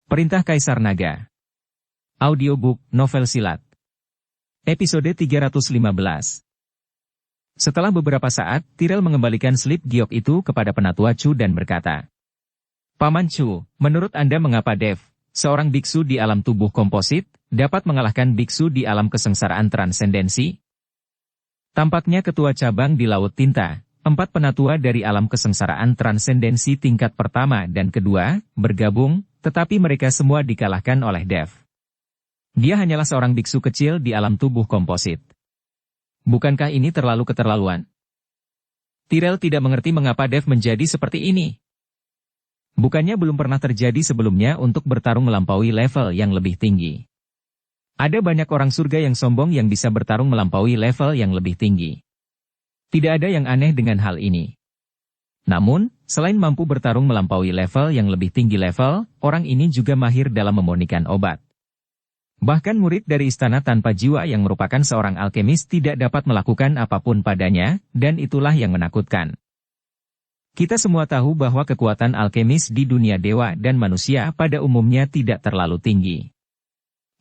Perintah Kaisar Naga. Audiobook, novel silat. Episode 315. Setelah beberapa saat, Tyrell mengembalikan slip giok itu kepada Penatua Chu dan berkata, Paman Chu, menurut Anda mengapa Dev, seorang biksu di alam tubuh komposit, dapat mengalahkan biksu di alam kesengsaraan transendensi? Tampaknya ketua cabang di Laut Tinta, 4 penatua dari alam kesengsaraan transendensi tingkat pertama dan kedua, bergabung, tetapi mereka semua dikalahkan oleh Dev. Dia hanyalah seorang biksu kecil di alam tubuh komposit. Bukankah ini terlalu keterlaluan? Tyrell tidak mengerti mengapa Dev menjadi seperti ini. Bukannya belum pernah terjadi sebelumnya untuk bertarung melampaui level yang lebih tinggi. Ada banyak orang surga yang sombong yang bisa bertarung melampaui level yang lebih tinggi. Tidak ada yang aneh dengan hal ini. Namun, selain mampu bertarung melampaui level yang lebih tinggi level, orang ini juga mahir dalam memurnikan obat. Bahkan murid dari Istana Tanpa Jiwa yang merupakan seorang alkemis tidak dapat melakukan apapun padanya, dan itulah yang menakutkan. Kita semua tahu bahwa kekuatan alkemis di dunia dewa dan manusia pada umumnya tidak terlalu tinggi.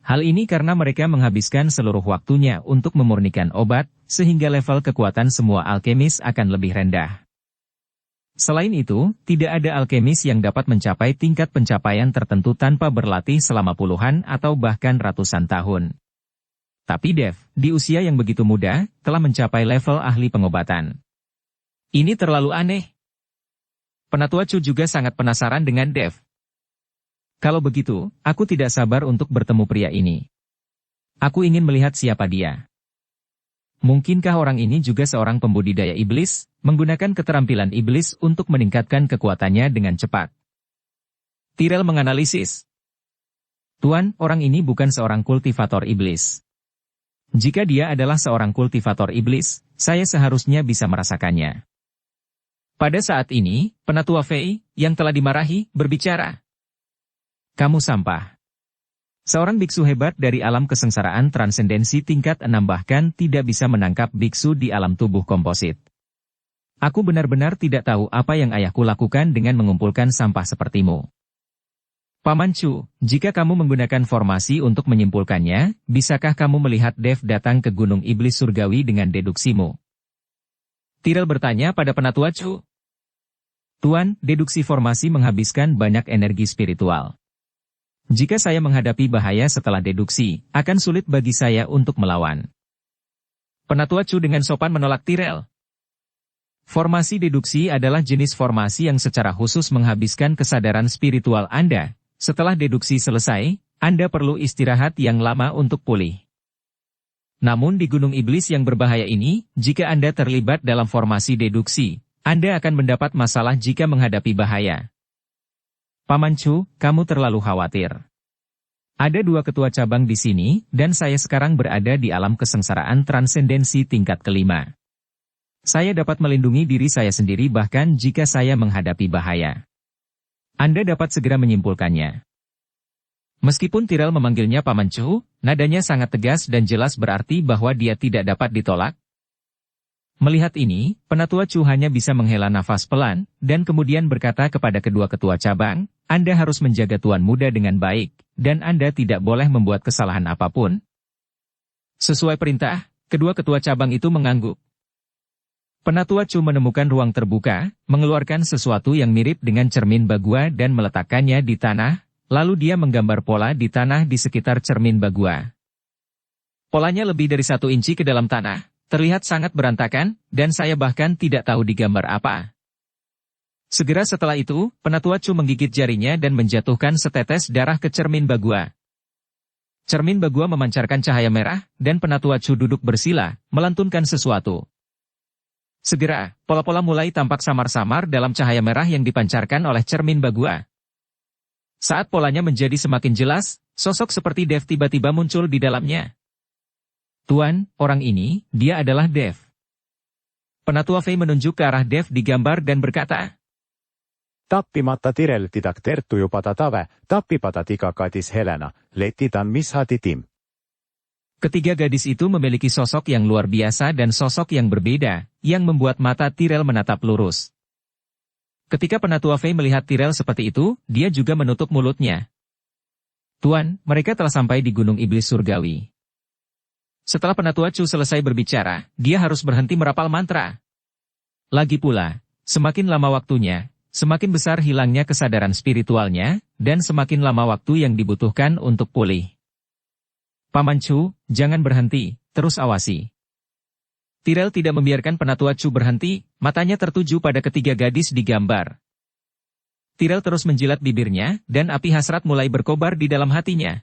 Hal ini karena mereka menghabiskan seluruh waktunya untuk memurnikan obat, sehingga level kekuatan semua alkemis akan lebih rendah. Selain itu, tidak ada alkemis yang dapat mencapai tingkat pencapaian tertentu tanpa berlatih selama puluhan atau bahkan ratusan tahun. Tapi Dev, di usia yang begitu muda, telah mencapai level ahli pengobatan. Ini terlalu aneh. Penatua Chu juga sangat penasaran dengan Dev. Kalau begitu, aku tidak sabar untuk bertemu pria ini. Aku ingin melihat siapa dia. Mungkinkah orang ini juga seorang pembudidaya iblis, menggunakan keterampilan iblis untuk meningkatkan kekuatannya dengan cepat? Tyrell menganalisis. Tuan, orang ini bukan seorang kultivator iblis. Jika dia adalah seorang kultivator iblis, saya seharusnya bisa merasakannya. Pada saat ini, Penatua Fei, yang telah dimarahi, berbicara. Kamu sampah. Seorang biksu hebat dari alam kesengsaraan transendensi tingkat 6 bahkan tidak bisa menangkap biksu di alam tubuh komposit. Aku benar-benar tidak tahu apa yang ayahku lakukan dengan mengumpulkan sampah sepertimu. Paman Chu, jika kamu menggunakan formasi untuk menyimpulkannya, bisakah kamu melihat Dev datang ke Gunung Iblis Surgawi dengan deduksimu? Tyrell bertanya pada Penatua Chu. Tuan, deduksi formasi menghabiskan banyak energi spiritual. Jika saya menghadapi bahaya setelah deduksi, akan sulit bagi saya untuk melawan. Penatua Chu dengan sopan menolak Tyrell. Formasi deduksi adalah jenis formasi yang secara khusus menghabiskan kesadaran spiritual Anda. Setelah deduksi selesai, Anda perlu istirahat yang lama untuk pulih. Namun di Gunung Iblis yang berbahaya ini, jika Anda terlibat dalam formasi deduksi, Anda akan mendapat masalah jika menghadapi bahaya. Paman Chu, kamu terlalu khawatir. Ada 2 ketua cabang di sini, dan saya sekarang berada di alam kesengsaraan transendensi tingkat kelima. Saya dapat melindungi diri saya sendiri bahkan jika saya menghadapi bahaya. Anda dapat segera menyimpulkannya. Meskipun Tyrell memanggilnya Paman Chu, nadanya sangat tegas dan jelas berarti bahwa dia tidak dapat ditolak. Melihat ini, Penatua Chu hanya bisa menghela nafas pelan, dan kemudian berkata kepada kedua ketua cabang, Anda harus menjaga tuan muda dengan baik, dan Anda tidak boleh membuat kesalahan apapun. Sesuai perintah, kedua ketua cabang itu mengangguk. Penatua Chu menemukan ruang terbuka, mengeluarkan sesuatu yang mirip dengan cermin bagua dan meletakkannya di tanah, lalu dia menggambar pola di tanah di sekitar cermin bagua. Polanya lebih dari 1 inci ke dalam tanah. Terlihat sangat berantakan, dan saya bahkan tidak tahu digambar apa. Segera setelah itu, Penatua Chu menggigit jarinya dan menjatuhkan setetes darah ke cermin bagua. Cermin bagua memancarkan cahaya merah, dan Penatua Chu duduk bersila, melantunkan sesuatu. Segera, pola-pola mulai tampak samar-samar dalam cahaya merah yang dipancarkan oleh cermin bagua. Saat polanya menjadi semakin jelas, sosok seperti Dev tiba-tiba muncul di dalamnya. Tuan, orang ini, dia adalah Dev. Penatua Fei menunjuk ke arah Dev di gambar dan berkata, Tappimatta Tyrell tidak tertuju pada tave, tappipata tikakatis Helena, letitan mishatitim. Ketiga gadis itu memiliki sosok yang luar biasa dan sosok yang berbeda, yang membuat mata Tyrell menatap lurus. Ketika Penatua Fei melihat Tyrell seperti itu, dia juga menutup mulutnya. Tuan, mereka telah sampai di Gunung Iblis Surgawi. Setelah Penatua Chu selesai berbicara, dia harus berhenti merapal mantra. Lagi pula, semakin lama waktunya, semakin besar hilangnya kesadaran spiritualnya, dan semakin lama waktu yang dibutuhkan untuk pulih. Paman Chu, jangan berhenti, terus awasi. Tyrell tidak membiarkan Penatua Chu berhenti, matanya tertuju pada ketiga gadis di gambar. Tyrell terus menjilat bibirnya, dan api hasrat mulai berkobar di dalam hatinya.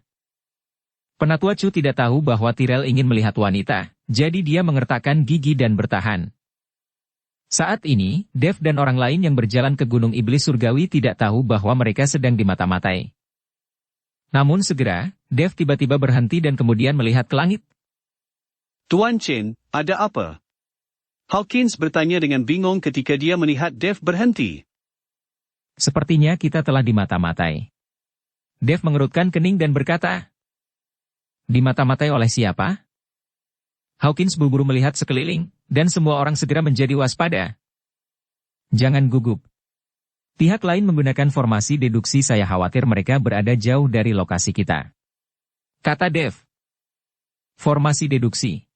Penatua Chu tidak tahu bahwa Tyrell ingin melihat wanita, jadi dia mengertakkan gigi dan bertahan. Saat ini, Dev dan orang lain yang berjalan ke Gunung Iblis Surgawi tidak tahu bahwa mereka sedang dimata-matai. Namun segera, Dev tiba-tiba berhenti dan kemudian melihat ke langit. Tuan Chen, ada apa? Hawkins bertanya dengan bingung ketika dia melihat Dev berhenti. Sepertinya kita telah dimata-matai. Dev mengerutkan kening dan berkata, dimata-matai oleh siapa? Hawkins buru-buru melihat sekeliling, dan semua orang segera menjadi waspada. Jangan gugup. Pihak lain menggunakan formasi deduksi, saya khawatir mereka berada jauh dari lokasi kita. Kata Dev. Formasi deduksi.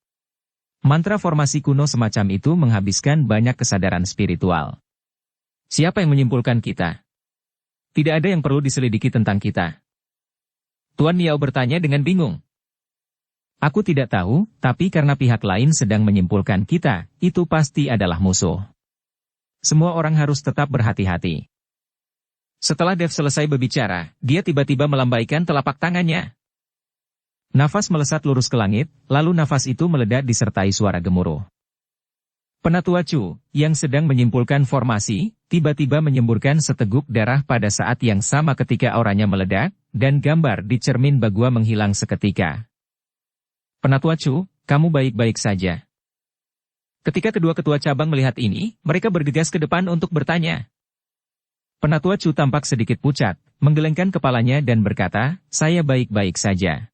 Mantra formasi kuno semacam itu menghabiskan banyak kesadaran spiritual. Siapa yang menyimpulkan kita? Tidak ada yang perlu diselidiki tentang kita. Tuan Miao bertanya dengan bingung. Aku tidak tahu, tapi karena pihak lain sedang menyimpulkan kita, itu pasti adalah musuh. Semua orang harus tetap berhati-hati. Setelah Dev selesai berbicara, dia tiba-tiba melambaikan telapak tangannya. Nafas melesat lurus ke langit, lalu nafas itu meledak disertai suara gemuruh. Penatua Chu, yang sedang menyimpulkan formasi, tiba-tiba menyemburkan seteguk darah pada saat yang sama ketika auranya meledak, dan gambar di cermin Bagua menghilang seketika. Penatua Chu, kamu baik-baik saja. Ketika kedua ketua cabang melihat ini, mereka bergegas ke depan untuk bertanya. Penatua Chu tampak sedikit pucat, menggelengkan kepalanya dan berkata, saya baik-baik saja.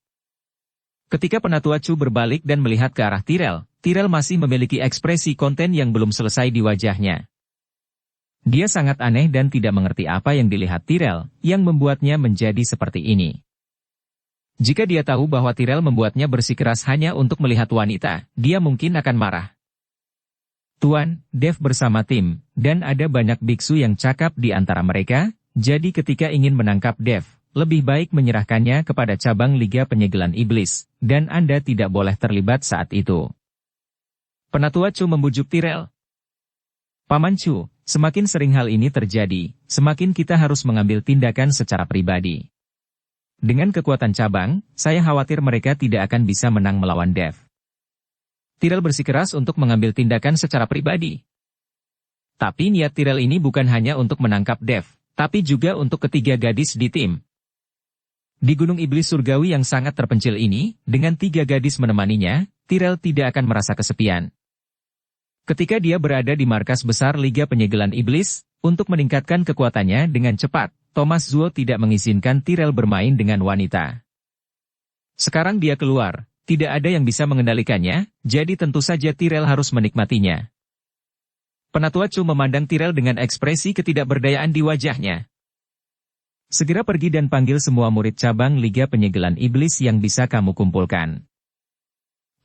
Ketika Penatua Chu berbalik dan melihat ke arah Tyrell, Tyrell masih memiliki ekspresi konten yang belum selesai di wajahnya. Dia sangat aneh dan tidak mengerti apa yang dilihat Tyrell, yang membuatnya menjadi seperti ini. Jika dia tahu bahwa Tyrell membuatnya bersikeras hanya untuk melihat wanita, dia mungkin akan marah. Tuan, Dev bersama tim, dan ada banyak biksu yang cakap di antara mereka, jadi ketika ingin menangkap Dev, lebih baik menyerahkannya kepada cabang Liga Penyegelan Iblis, dan Anda tidak boleh terlibat saat itu. Penatua Chu membujuk Tyrell. Paman Chu, semakin sering hal ini terjadi, semakin kita harus mengambil tindakan secara pribadi. Dengan kekuatan cabang, saya khawatir mereka tidak akan bisa menang melawan Dev. Tyrell bersikeras untuk mengambil tindakan secara pribadi. Tapi niat Tyrell ini bukan hanya untuk menangkap Dev, tapi juga untuk ketiga gadis di tim. Di Gunung Iblis Surgawi yang sangat terpencil ini, dengan 3 gadis menemaninya, Tyrell tidak akan merasa kesepian. Ketika dia berada di markas besar Liga Penyegelan Iblis, untuk meningkatkan kekuatannya dengan cepat, Thomas Zuo tidak mengizinkan Tyrell bermain dengan wanita. Sekarang dia keluar, tidak ada yang bisa mengendalikannya, jadi tentu saja Tyrell harus menikmatinya. Penatua Chu memandang Tyrell dengan ekspresi ketidakberdayaan di wajahnya. Segera pergi dan panggil semua murid cabang Liga Penyegelan Iblis yang bisa kamu kumpulkan.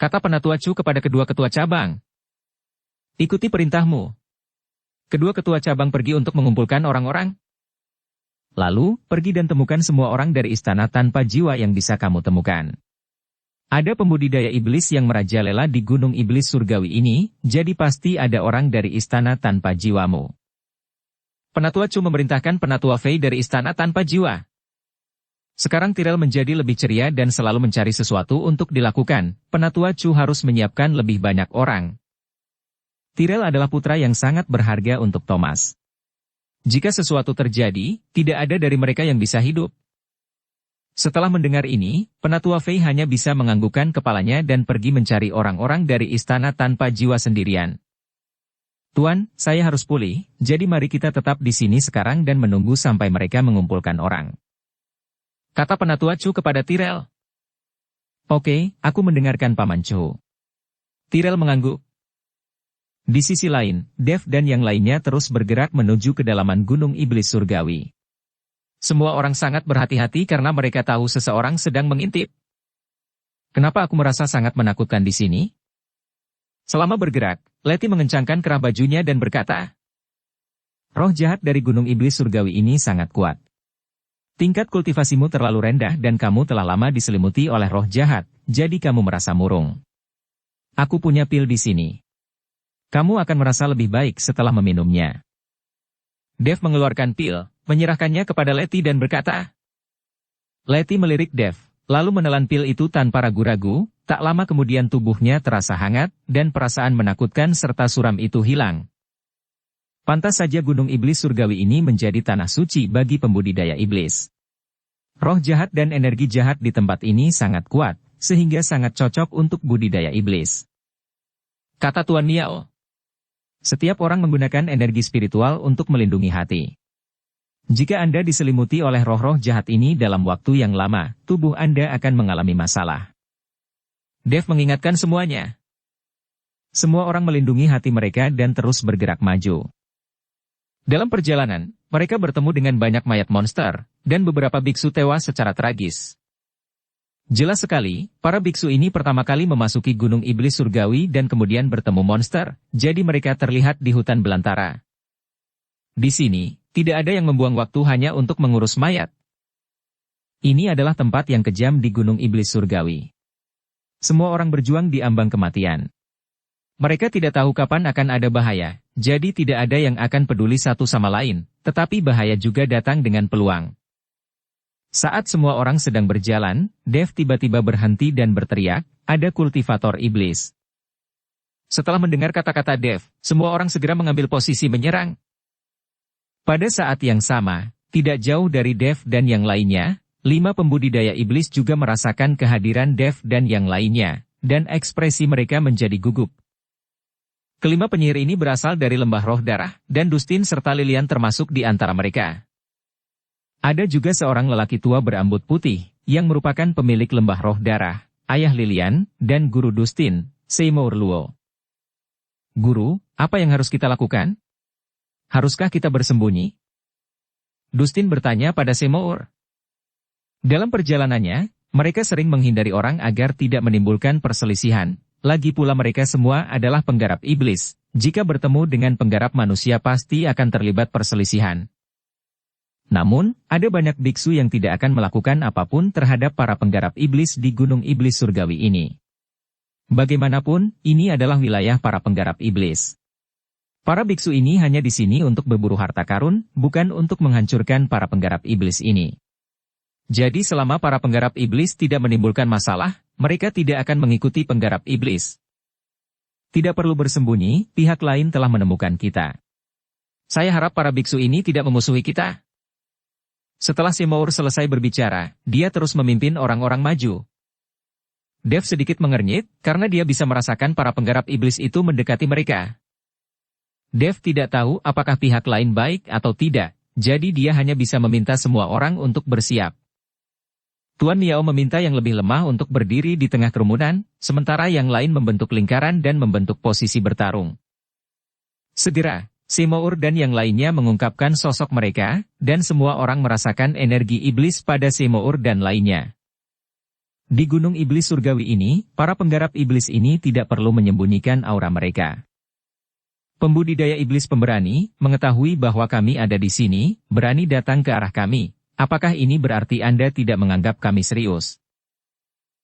Kata Penatua Chu kepada kedua ketua cabang. Ikuti perintahmu. Kedua ketua cabang pergi untuk mengumpulkan orang-orang. Lalu, pergi dan temukan semua orang dari istana tanpa jiwa yang bisa kamu temukan. Ada pembudidaya iblis yang merajalela di Gunung Iblis Surgawi ini, jadi pasti ada orang dari istana tanpa jiwamu. Penatua Chu memerintahkan Penatua Fei dari istana tanpa jiwa. Sekarang Tyrell menjadi lebih ceria dan selalu mencari sesuatu untuk dilakukan, Penatua Chu harus menyiapkan lebih banyak orang. Tyrell adalah putra yang sangat berharga untuk Thomas. Jika sesuatu terjadi, tidak ada dari mereka yang bisa hidup. Setelah mendengar ini, Penatua Fei hanya bisa menganggukkan kepalanya dan pergi mencari orang-orang dari istana tanpa jiwa sendirian. Tuan, saya harus pulih, jadi mari kita tetap di sini sekarang dan menunggu sampai mereka mengumpulkan orang. Kata Penatua Chu kepada Tyrell. Oke, aku mendengarkan Paman Chu. Tyrell mengangguk. Di sisi lain, Dev dan yang lainnya terus bergerak menuju kedalaman Gunung Iblis Surgawi. Semua orang sangat berhati-hati karena mereka tahu seseorang sedang mengintip. Kenapa aku merasa sangat menakutkan di sini? Selama bergerak, Letty mengencangkan kerah bajunya dan berkata, "Roh jahat dari Gunung Iblis Surgawi ini sangat kuat. Tingkat kultivasimu terlalu rendah dan kamu telah lama diselimuti oleh roh jahat, jadi kamu merasa murung. Aku punya pil di sini. Kamu akan merasa lebih baik setelah meminumnya." Dev mengeluarkan pil, menyerahkannya kepada Letty dan berkata. Letty melirik Dev, lalu menelan pil itu tanpa ragu-ragu. Tak lama kemudian tubuhnya terasa hangat, dan perasaan menakutkan serta suram itu hilang. Pantas saja Gunung Iblis Surgawi ini menjadi tanah suci bagi pembudidaya iblis. Roh jahat dan energi jahat di tempat ini sangat kuat, sehingga sangat cocok untuk budidaya iblis. Kata Tuan Miao. Setiap orang menggunakan energi spiritual untuk melindungi hati. Jika Anda diselimuti oleh roh-roh jahat ini dalam waktu yang lama, tubuh Anda akan mengalami masalah. Dev mengingatkan semuanya. Semua orang melindungi hati mereka dan terus bergerak maju. Dalam perjalanan, mereka bertemu dengan banyak mayat monster, dan beberapa biksu tewas secara tragis. Jelas sekali, para biksu ini pertama kali memasuki Gunung Iblis Surgawi dan kemudian bertemu monster, jadi mereka terlihat di hutan belantara. Di sini, tidak ada yang membuang waktu hanya untuk mengurus mayat. Ini adalah tempat yang kejam di Gunung Iblis Surgawi. Semua orang berjuang di ambang kematian. Mereka tidak tahu kapan akan ada bahaya, jadi tidak ada yang akan peduli satu sama lain, tetapi bahaya juga datang dengan peluang. Saat semua orang sedang berjalan, Dev tiba-tiba berhenti dan berteriak, "Ada kultivator iblis." Setelah mendengar kata-kata Dev, semua orang segera mengambil posisi menyerang. Pada saat yang sama, tidak jauh dari Dev dan yang lainnya, 5 pembudidaya iblis juga merasakan kehadiran Dev dan yang lainnya, dan ekspresi mereka menjadi gugup. Kelima penyihir ini berasal dari lembah roh darah, dan Dustin serta Lilian termasuk di antara mereka. Ada juga seorang lelaki tua berambut putih, yang merupakan pemilik lembah roh darah, ayah Lilian, dan guru Dustin, Seymour Luo. "Guru, apa yang harus kita lakukan? Haruskah kita bersembunyi?" Dustin bertanya pada Seymour. Dalam perjalanannya, mereka sering menghindari orang agar tidak menimbulkan perselisihan. Lagi pula mereka semua adalah penggarap iblis. Jika bertemu dengan penggarap manusia pasti akan terlibat perselisihan. Namun, ada banyak biksu yang tidak akan melakukan apapun terhadap para penggarap iblis di Gunung Iblis Surgawi ini. Bagaimanapun, ini adalah wilayah para penggarap iblis. Para biksu ini hanya di sini untuk berburu harta karun, bukan untuk menghancurkan para penggarap iblis ini. Jadi selama para penggarap iblis tidak menimbulkan masalah, mereka tidak akan mengikuti penggarap iblis. Tidak perlu bersembunyi, pihak lain telah menemukan kita. Saya harap para biksu ini tidak memusuhi kita. Setelah Seymour selesai berbicara, dia terus memimpin orang-orang maju. Dev sedikit mengernyit, karena dia bisa merasakan para penggarap iblis itu mendekati mereka. Dev tidak tahu apakah pihak lain baik atau tidak, jadi dia hanya bisa meminta semua orang untuk bersiap. Tuan Miao meminta yang lebih lemah untuk berdiri di tengah kerumunan, sementara yang lain membentuk lingkaran dan membentuk posisi bertarung. Segera, Seymour dan yang lainnya mengungkapkan sosok mereka, dan semua orang merasakan energi iblis pada Seymour dan lainnya. Di Gunung Iblis Surgawi ini, para penggarap iblis ini tidak perlu menyembunyikan aura mereka. Pembudidaya iblis pemberani, mengetahui bahwa kami ada di sini, berani datang ke arah kami. Apakah ini berarti Anda tidak menganggap kami serius?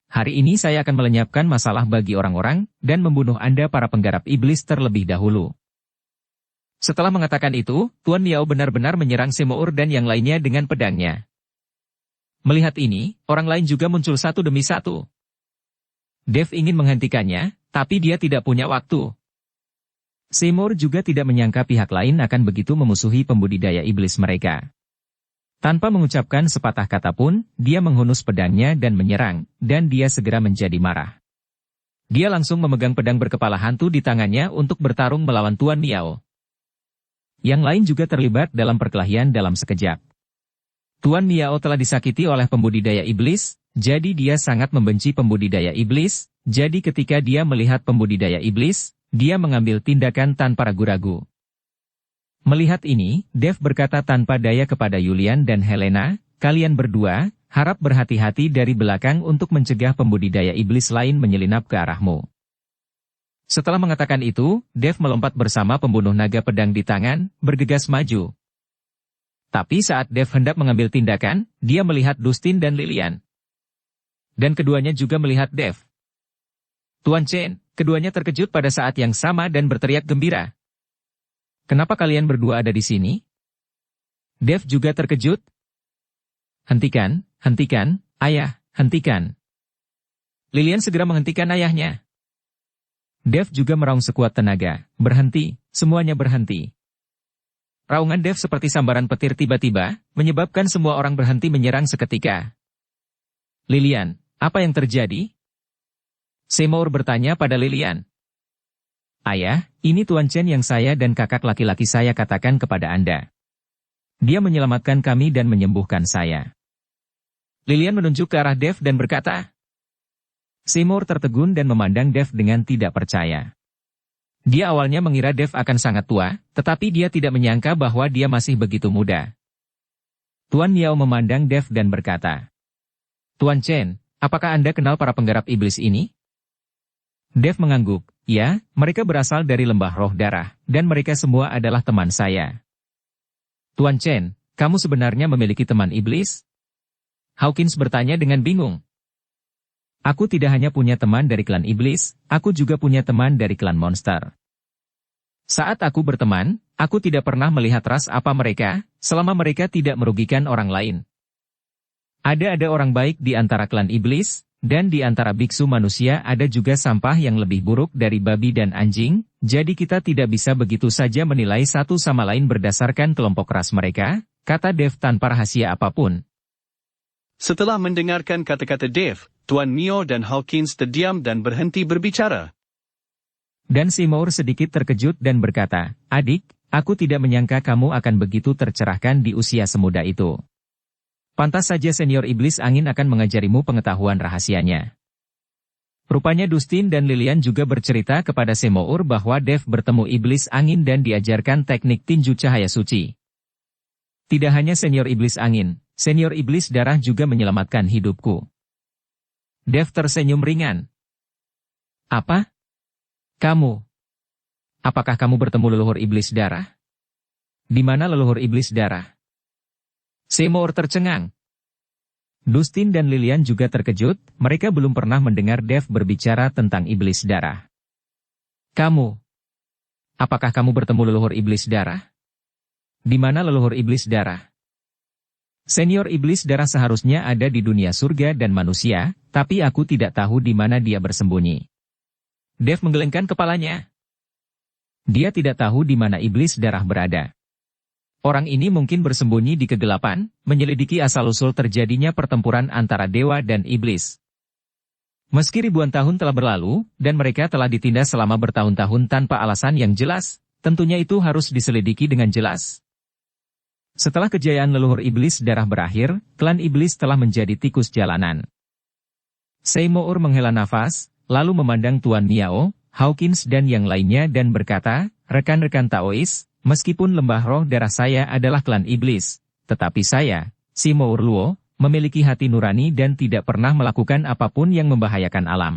Hari ini saya akan melenyapkan masalah bagi orang-orang, dan membunuh Anda para penggarap iblis terlebih dahulu. Setelah mengatakan itu, Tuan Miao benar-benar menyerang Seymour dan yang lainnya dengan pedangnya. Melihat ini, orang lain juga muncul satu demi satu. Dev ingin menghentikannya, tapi dia tidak punya waktu. Seymour juga tidak menyangka pihak lain akan begitu memusuhi pembudidaya iblis mereka. Tanpa mengucapkan sepatah kata pun, dia menghunus pedangnya dan menyerang, dan dia segera menjadi marah. Dia langsung memegang pedang berkepala hantu di tangannya untuk bertarung melawan Tuan Miao. Yang lain juga terlibat dalam perkelahian dalam sekejap. Tuan Miao telah disakiti oleh pembudidaya iblis, jadi dia sangat membenci pembudidaya iblis, jadi ketika dia melihat pembudidaya iblis, dia mengambil tindakan tanpa ragu-ragu. Melihat ini, Dev berkata tanpa daya kepada Julian dan Helena, kalian berdua, harap berhati-hati dari belakang untuk mencegah pembudidaya iblis lain menyelinap ke arahmu. Setelah mengatakan itu, Dev melompat bersama pembunuh naga pedang di tangan, bergegas maju. Tapi saat Dev hendak mengambil tindakan, dia melihat Dustin dan Lilian. Dan keduanya juga melihat Dev. Tuan Chen, keduanya terkejut pada saat yang sama dan berteriak gembira. Kenapa kalian berdua ada di sini? Dev juga terkejut. Hentikan, hentikan, ayah, hentikan. Lilian segera menghentikan ayahnya. Dev juga meraung sekuat tenaga. Berhenti, semuanya berhenti. Raungan Dev seperti sambaran petir tiba-tiba, menyebabkan semua orang berhenti menyerang seketika. Lilian, apa yang terjadi? Seymour bertanya pada Lilian. Ayah, ini Tuan Chen yang saya dan kakak laki-laki saya katakan kepada Anda. Dia menyelamatkan kami dan menyembuhkan saya. Lilian menunjuk ke arah Dev dan berkata. Seymour tertegun dan memandang Dev dengan tidak percaya. Dia awalnya mengira Dev akan sangat tua, tetapi dia tidak menyangka bahwa dia masih begitu muda. Tuan Miao memandang Dev dan berkata. Tuan Chen, apakah Anda kenal para penggarap iblis ini? Dev mengangguk, ya, mereka berasal dari lembah roh darah, dan mereka semua adalah teman saya. Tuan Chen, kamu sebenarnya memiliki teman iblis? Hawkins bertanya dengan bingung. Aku tidak hanya punya teman dari klan iblis, aku juga punya teman dari klan monster. Saat aku berteman, aku tidak pernah melihat ras apa mereka, selama mereka tidak merugikan orang lain. Ada orang baik di antara klan iblis, dan di antara biksu manusia ada juga sampah yang lebih buruk dari babi dan anjing, jadi kita tidak bisa begitu saja menilai satu sama lain berdasarkan kelompok ras mereka, kata Dev tanpa rahasia apapun. Setelah mendengarkan kata-kata Dev, Tuan Mio dan Hawkins terdiam dan berhenti berbicara. Dan Seymour sedikit terkejut dan berkata, adik, aku tidak menyangka kamu akan begitu tercerahkan di usia semuda itu. Pantas saja senior iblis angin akan mengajarimu pengetahuan rahasianya. Rupanya Dustin dan Lilian juga bercerita kepada Seymour bahwa Dev bertemu iblis angin dan diajarkan teknik tinju cahaya suci. Tidak hanya senior iblis angin, senior iblis darah juga menyelamatkan hidupku. Dev tersenyum ringan. Apa? Kamu? Apakah kamu bertemu leluhur iblis darah? Di mana leluhur iblis darah? Seymour tercengang. Dustin dan Lilian juga terkejut, mereka belum pernah mendengar Dev berbicara tentang iblis darah. Kamu? Apakah kamu bertemu leluhur iblis darah? Di mana leluhur iblis darah? Senior iblis darah seharusnya ada di dunia surga dan manusia, tapi aku tidak tahu di mana dia bersembunyi. Dev menggelengkan kepalanya. Dia tidak tahu di mana iblis darah berada. Orang ini mungkin bersembunyi di kegelapan, menyelidiki asal-usul terjadinya pertempuran antara dewa dan iblis. Meski ribuan tahun telah berlalu, dan mereka telah ditindas selama bertahun-tahun tanpa alasan yang jelas, tentunya itu harus diselidiki dengan jelas. Setelah kejayaan leluhur iblis darah berakhir, klan iblis telah menjadi tikus jalanan. Seymour menghela nafas, lalu memandang Tuan Miao, Hawkins dan yang lainnya dan berkata, rekan-rekan Taois, meskipun lembah roh darah saya adalah klan iblis, tetapi saya, Seymour Luo, memiliki hati nurani dan tidak pernah melakukan apapun yang membahayakan alam.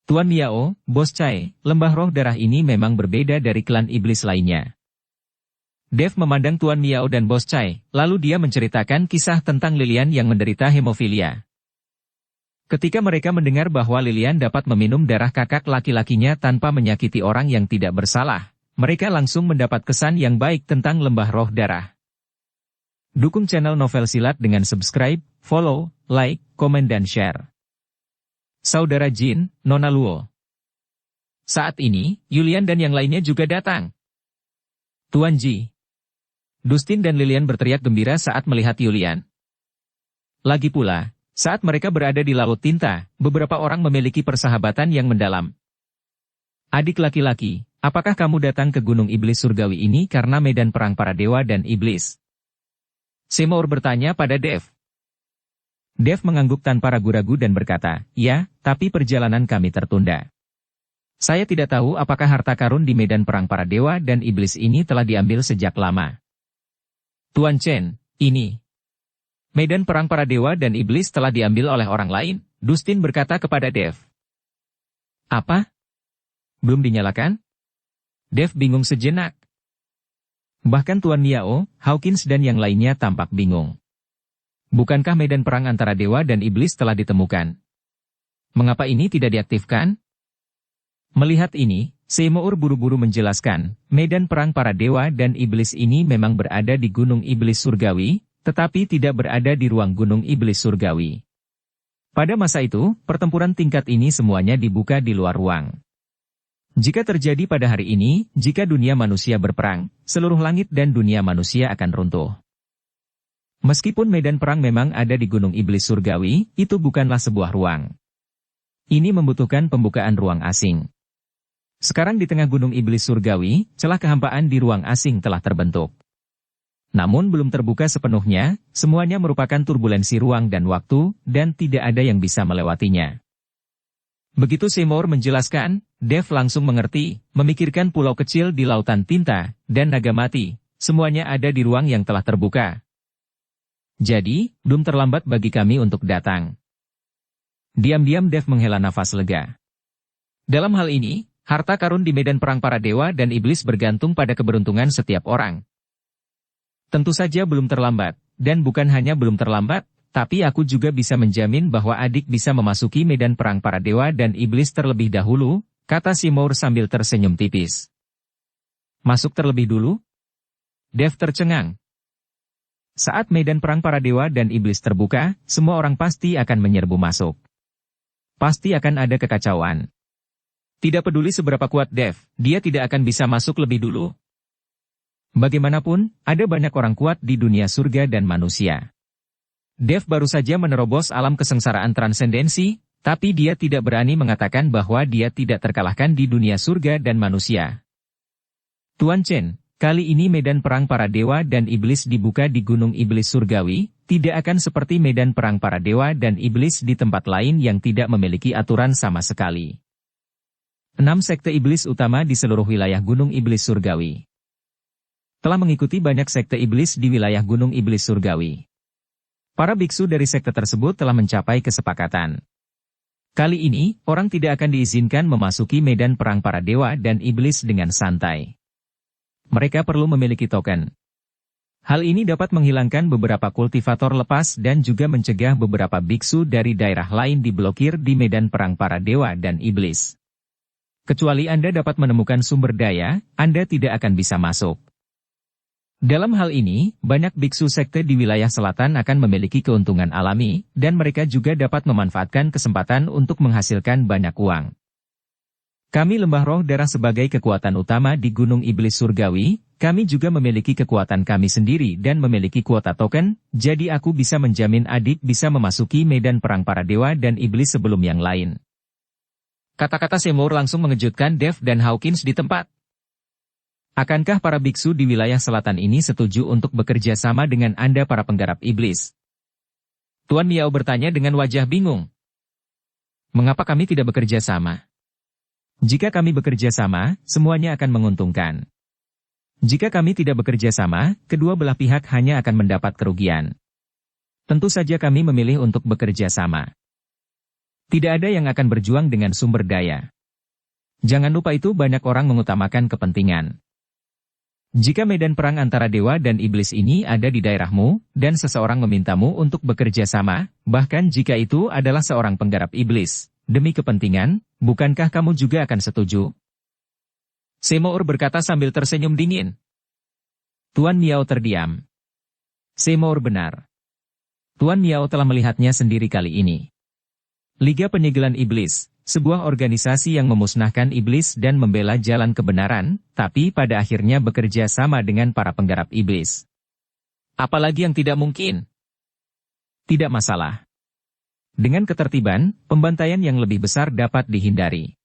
Tuan Miao, Bos Chai, lembah roh darah ini memang berbeda dari klan iblis lainnya. Dev memandang Tuan Miao dan Bos Chai, lalu dia menceritakan kisah tentang Lilian yang menderita hemofilia. Ketika mereka mendengar bahwa Lilian dapat meminum darah kakak laki-lakinya tanpa menyakiti orang yang tidak bersalah, mereka langsung mendapat kesan yang baik tentang lembah roh darah. Dukung channel Novel Silat dengan subscribe, follow, like, komen dan share. Saudara Jin, Nona Luo. Saat ini, Julian dan yang lainnya juga datang. Tuan Ji. Dustin dan Lilian berteriak gembira saat melihat Julian. Lagi pula, saat mereka berada di Laut Tinta, beberapa orang memiliki persahabatan yang mendalam. Adik laki-laki, apakah kamu datang ke Gunung Iblis Surgawi ini karena medan perang para dewa dan iblis? Seymour bertanya pada Dev. Dev mengangguk tanpa ragu-ragu dan berkata, ya, tapi perjalanan kami tertunda. Saya tidak tahu apakah harta karun di medan perang para dewa dan iblis ini telah diambil sejak lama. Tuan Chen, ini. Medan perang para dewa dan iblis telah diambil oleh orang lain, Dustin berkata kepada Dev. Apa? Belum dinyalakan? Dev bingung sejenak. Bahkan Tuan Miao, Hawkins dan yang lainnya tampak bingung. Bukankah medan perang antara dewa dan iblis telah ditemukan? Mengapa ini tidak diaktifkan? Melihat ini, Seymour buru-buru menjelaskan, medan perang para dewa dan iblis ini memang berada di Gunung Iblis Surgawi, tetapi tidak berada di ruang Gunung Iblis Surgawi. Pada masa itu, pertempuran tingkat ini semuanya dibuka di luar ruang. Jika terjadi pada hari ini, jika dunia manusia berperang, seluruh langit dan dunia manusia akan runtuh. Meskipun medan perang memang ada di Gunung Iblis Surgawi, itu bukanlah sebuah ruang. Ini membutuhkan pembukaan ruang asing. Sekarang di tengah Gunung Iblis Surgawi, celah kehampaan di ruang asing telah terbentuk. Namun belum terbuka sepenuhnya, semuanya merupakan turbulensi ruang dan waktu, dan tidak ada yang bisa melewatinya. Begitu Seymour menjelaskan, Dev langsung mengerti, memikirkan pulau kecil di lautan tinta, dan naga mati, semuanya ada di ruang yang telah terbuka. Jadi, belum terlambat bagi kami untuk datang. Diam-diam Dev menghela nafas lega. Dalam hal ini, harta karun di medan perang para dewa dan iblis bergantung pada keberuntungan setiap orang. Tentu saja belum terlambat, dan bukan hanya belum terlambat, tapi aku juga bisa menjamin bahwa adik bisa memasuki medan perang para dewa dan iblis terlebih dahulu, kata Seymour sambil tersenyum tipis. Masuk terlebih dulu? Dev tercengang. Saat medan perang para dewa dan iblis terbuka, semua orang pasti akan menyerbu masuk. Pasti akan ada kekacauan. Tidak peduli seberapa kuat Dev, dia tidak akan bisa masuk lebih dulu. Bagaimanapun, ada banyak orang kuat di dunia surga dan manusia. Dev baru saja menerobos alam kesengsaraan transendensi, tapi dia tidak berani mengatakan bahwa dia tidak terkalahkan di dunia surga dan manusia. Tuan Chen, kali ini medan perang para dewa dan iblis dibuka di Gunung Iblis Surgawi, tidak akan seperti medan perang para dewa dan iblis di tempat lain yang tidak memiliki aturan sama sekali. 6 sekte iblis utama di seluruh wilayah Gunung Iblis Surgawi. Telah mengikuti banyak sekte iblis di wilayah Gunung Iblis Surgawi. Para biksu dari sekte tersebut telah mencapai kesepakatan. Kali ini, orang tidak akan diizinkan memasuki medan perang para dewa dan iblis dengan santai. Mereka perlu memiliki token. Hal ini dapat menghilangkan beberapa kultivator lepas dan juga mencegah beberapa biksu dari daerah lain diblokir di medan perang para dewa dan iblis. Kecuali Anda dapat menemukan sumber daya, Anda tidak akan bisa masuk. Dalam hal ini, banyak biksu sekte di wilayah selatan akan memiliki keuntungan alami, dan mereka juga dapat memanfaatkan kesempatan untuk menghasilkan banyak uang. Kami Lembah Roh Darah sebagai kekuatan utama di Gunung Iblis Surgawi, kami juga memiliki kekuatan kami sendiri dan memiliki kuota token, jadi aku bisa menjamin adik bisa memasuki medan perang para dewa dan iblis sebelum yang lain. Kata-kata Seymour langsung mengejutkan Dev dan Hawkins di tempat. Akankah para biksu di wilayah selatan ini setuju untuk bekerja sama dengan Anda para penggarap iblis? Tuan Miao bertanya dengan wajah bingung. Mengapa kami tidak bekerja sama? Jika kami bekerja sama, semuanya akan menguntungkan. Jika kami tidak bekerja sama, kedua belah pihak hanya akan mendapat kerugian. Tentu saja kami memilih untuk bekerja sama. Tidak ada yang akan berjuang dengan sumber daya. Jangan lupa itu banyak orang mengutamakan kepentingan. Jika medan perang antara dewa dan iblis ini ada di daerahmu, dan seseorang memintamu untuk bekerja sama, bahkan jika itu adalah seorang penggarap iblis, demi kepentingan, bukankah kamu juga akan setuju? Seymour berkata sambil tersenyum dingin. Tuan Miao terdiam. Seymour benar. Tuan Miao telah melihatnya sendiri kali ini. Liga Penyegelan Iblis, sebuah organisasi yang memusnahkan iblis dan membela jalan kebenaran, tapi pada akhirnya bekerja sama dengan para penggarap iblis. Apalagi yang tidak mungkin? Tidak masalah. Dengan ketertiban, pembantaian yang lebih besar dapat dihindari.